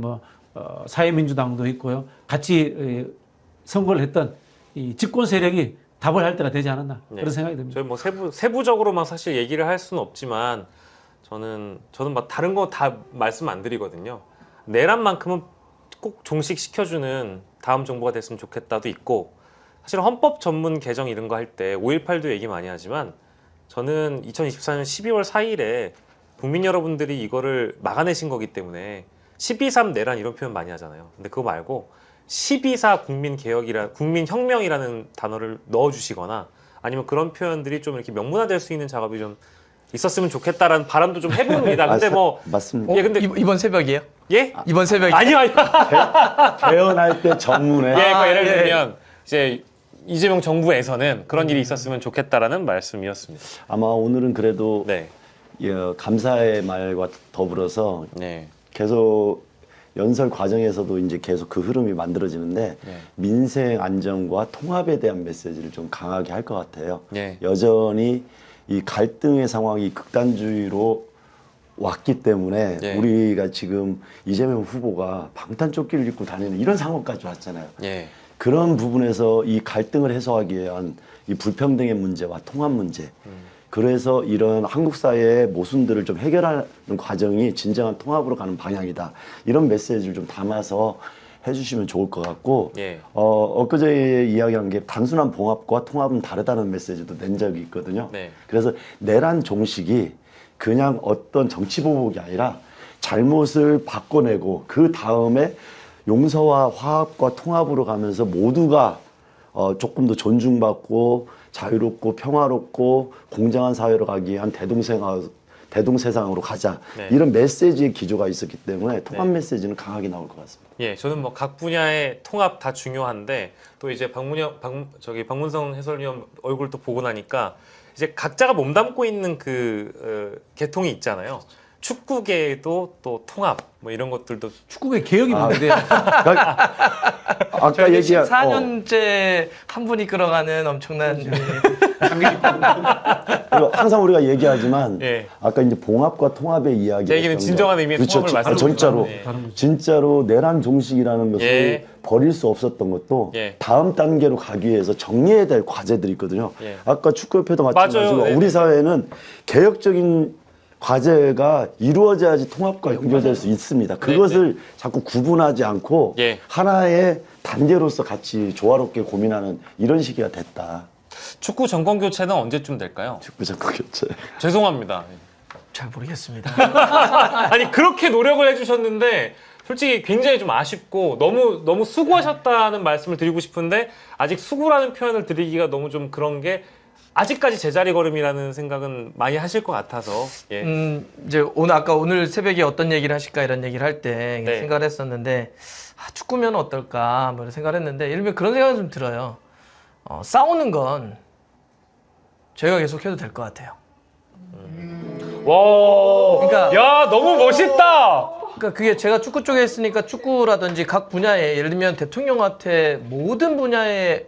사회민주당도 있고요. 같이 선거를 했던 이 집권 세력이 답을 할 때가 되지 않았나 네. 그런 생각이 듭니다. 저희 뭐 세부적으로만 사실 얘기를 할 수는 없지만 저는 막 다른 거 다 말씀 안 드리거든요. 내란만큼은 꼭 종식시켜주는 다음 정부가 됐으면 좋겠다도 있고 사실 헌법 전문 개정 이런 거 할 때 5.18도 얘기 많이 하지만 저는 2024년 12월 4일에 국민 여러분들이 이거를 막아내신 거기 때문에 12.3 내란 이런 표현 많이 하잖아요. 근데 그거 말고 12.4 국민혁명이라는 단어를 넣어주시거나 아니면 그런 표현들이 좀 이렇게 명문화될 수 있는 작업이 좀 있었으면 좋겠다라는 바람도 좀 해봅니다. 근데 맞습니다. 예, 근데 이번 새벽이에요? 예? 이번 새벽에 아니요. 태어날 때 정문에 예, 그러니까 예를 예. 들면 이제 이재명 정부에서는 그런 일이 있었으면 좋겠다라는 말씀이었습니다. 아마 오늘은 그래도 네, 감사의 말과 더불어서 네, 계속 연설 과정에서도 이제 계속 그 흐름이 만들어지는데 네. 민생 안정과 통합에 대한 메시지를 좀 강하게 할 것 같아요. 네. 여전히 이 갈등의 상황이 극단주의로 왔기 때문에 네. 우리가 지금 이재명 후보가 방탄조끼를 입고 다니는 이런 상황까지 왔잖아요. 예, 그런 부분에서 이 갈등을 해소하기 위한 이 불평등의 문제와 통합 문제. 그래서 이런 한국 사회의 모순들을 좀 해결하는 과정이 진정한 통합으로 가는 방향이다. 이런 메시지를 좀 담아서 해주시면 좋을 것 같고, 예. 엊그제 이야기한 게 단순한 봉합과 통합은 다르다는 메시지도 낸 적이 있거든요. 네. 그래서 내란 종식이 그냥 어떤 정치 보복이 아니라 잘못을 바꿔내고 그 다음에 용서와 화합과 통합으로 가면서 모두가 조금 더 존중받고 자유롭고 평화롭고 공정한 사회로 가기 위한 대동세상으로 가자. 네. 이런 메시지의 기조가 있었기 때문에 통합 네. 메시지는 강하게 나올 것 같습니다. 예, 저는 뭐 각 분야의 통합 다 중요한데 또 이제 박문성 해설위원 얼굴 또 보고 나니까 이제 각자가 몸담고 있는 그 계통이 있잖아요. 축구계에도 또 통합 뭐 이런 것들도 축구의 개혁이 많은데요. 아까 저희 얘기한 14년째 한 분이 끌어가는 엄청난 그리고 항상 우리가 얘기하지만 예. 아까 이제 봉합과 통합의 이야기. 제 얘기는 진정한 의미의 통합을 말씀드리는 진짜로 예. 진짜로 내란 종식이라는 것을 예. 버릴 수 없었던 것도 예. 다음 단계로 가기 위해서 정리해야 될 과제들이 있거든요. 예. 아까 축구협회도 맞아요. 마찬가지고 네. 우리 사회는 개혁적인 과제가 이루어져야지 통합과 연결될 수 있습니다. 그것을 자꾸 구분하지 않고 예. 하나의 단계로서 같이 조화롭게 고민하는 이런 시기가 됐다. 축구 정권 교체는 언제쯤 될까요? 축구 정권 교체. 죄송합니다. 잘 모르겠습니다. 아니 그렇게 노력을 해주셨는데 솔직히 굉장히 좀 아쉽고 너무 수고하셨다는 말씀을 드리고 싶은데 아직 수고라는 표현을 드리기가 너무 좀 그런 게 아직까지 제자리 걸음이라는 생각은 많이 하실 것 같아서 예. 이제 오늘 새벽에 어떤 얘기를 하실까 이런 얘기를 할 때 네. 생각을 했었는데 축구면 어떨까 뭐 이런 생각을 했는데 예를 들면 그런 생각이 좀 들어요. 싸우는 건 저희가 계속 해도 될 것 같아요. 와, 그러니까- 야 너무 멋있다. 그러니까 그게 제가 축구 쪽에 있으니까 축구라든지 각 분야에 예를 들면 대통령한테 모든 분야의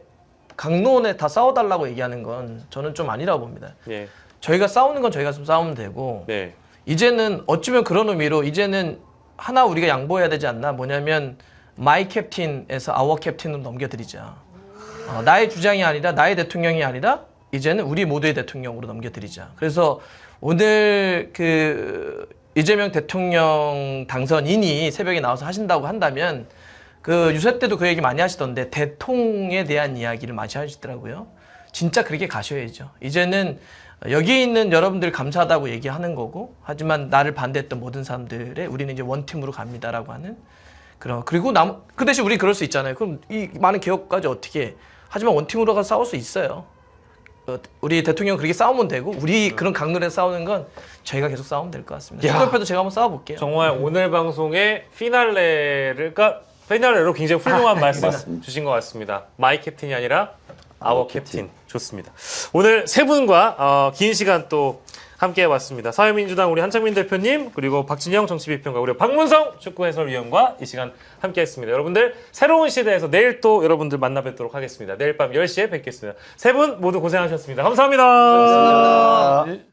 강론에 다 싸워달라고 얘기하는 건 저는 좀 아니라고 봅니다. 예, 저희가 싸우는 건 저희가 좀 싸우면 되고 네, 이제는 어쩌면 그런 의미로 이제는 하나 우리가 양보해야 되지 않나 뭐냐면 마이 캡틴에서 아워 캡틴으로 넘겨드리자. 나의 주장이 아니라 나의 대통령이 아니라 이제는 우리 모두의 대통령으로 넘겨드리자. 그래서 오늘 그 이재명 대통령 당선인이 새벽에 나와서 하신다고 한다면 그 유세 때도 그 얘기 많이 하시던데 대통에 대한 이야기를 많이 하시더라고요. 진짜 그렇게 가셔야죠. 이제는 여기 있는 여러분들 감사하다고 얘기하는 거고 하지만 나를 반대했던 모든 사람들의 우리는 이제 원팀으로 갑니다라고 하는 그런 그리고 그 대신 우리 그럴 수 있잖아요. 그럼 이 많은 개혁까지 어떻게 해? 하지만 원팀으로 가서 싸울 수 있어요. 우리 대통령 그렇게 싸우면 되고 우리 그런 강론에 싸우는 건 저희가 계속 싸우면 될 것 같습니다. 야. 축구협회도 제가 한번 싸워볼게요. 정말 오늘 방송의 피날레로 굉장히 훌륭한 말씀 주신 것 같습니다. 마이 캡틴이 아니라 아워 캡틴. 좋습니다. 오늘 세 분과 긴 시간 또 함께 해봤습니다. 사회민주당 우리 한창민 대표님 그리고 박진영 정치비평가 우리 박문성 축구해설위원과 이 시간 함께했습니다. 여러분들 새로운 시대에서 내일 또 여러분들 만나 뵙도록 하겠습니다. 내일 밤 10시에 뵙겠습니다. 세 분 모두 고생하셨습니다. 감사합니다. 감사합니다. 네.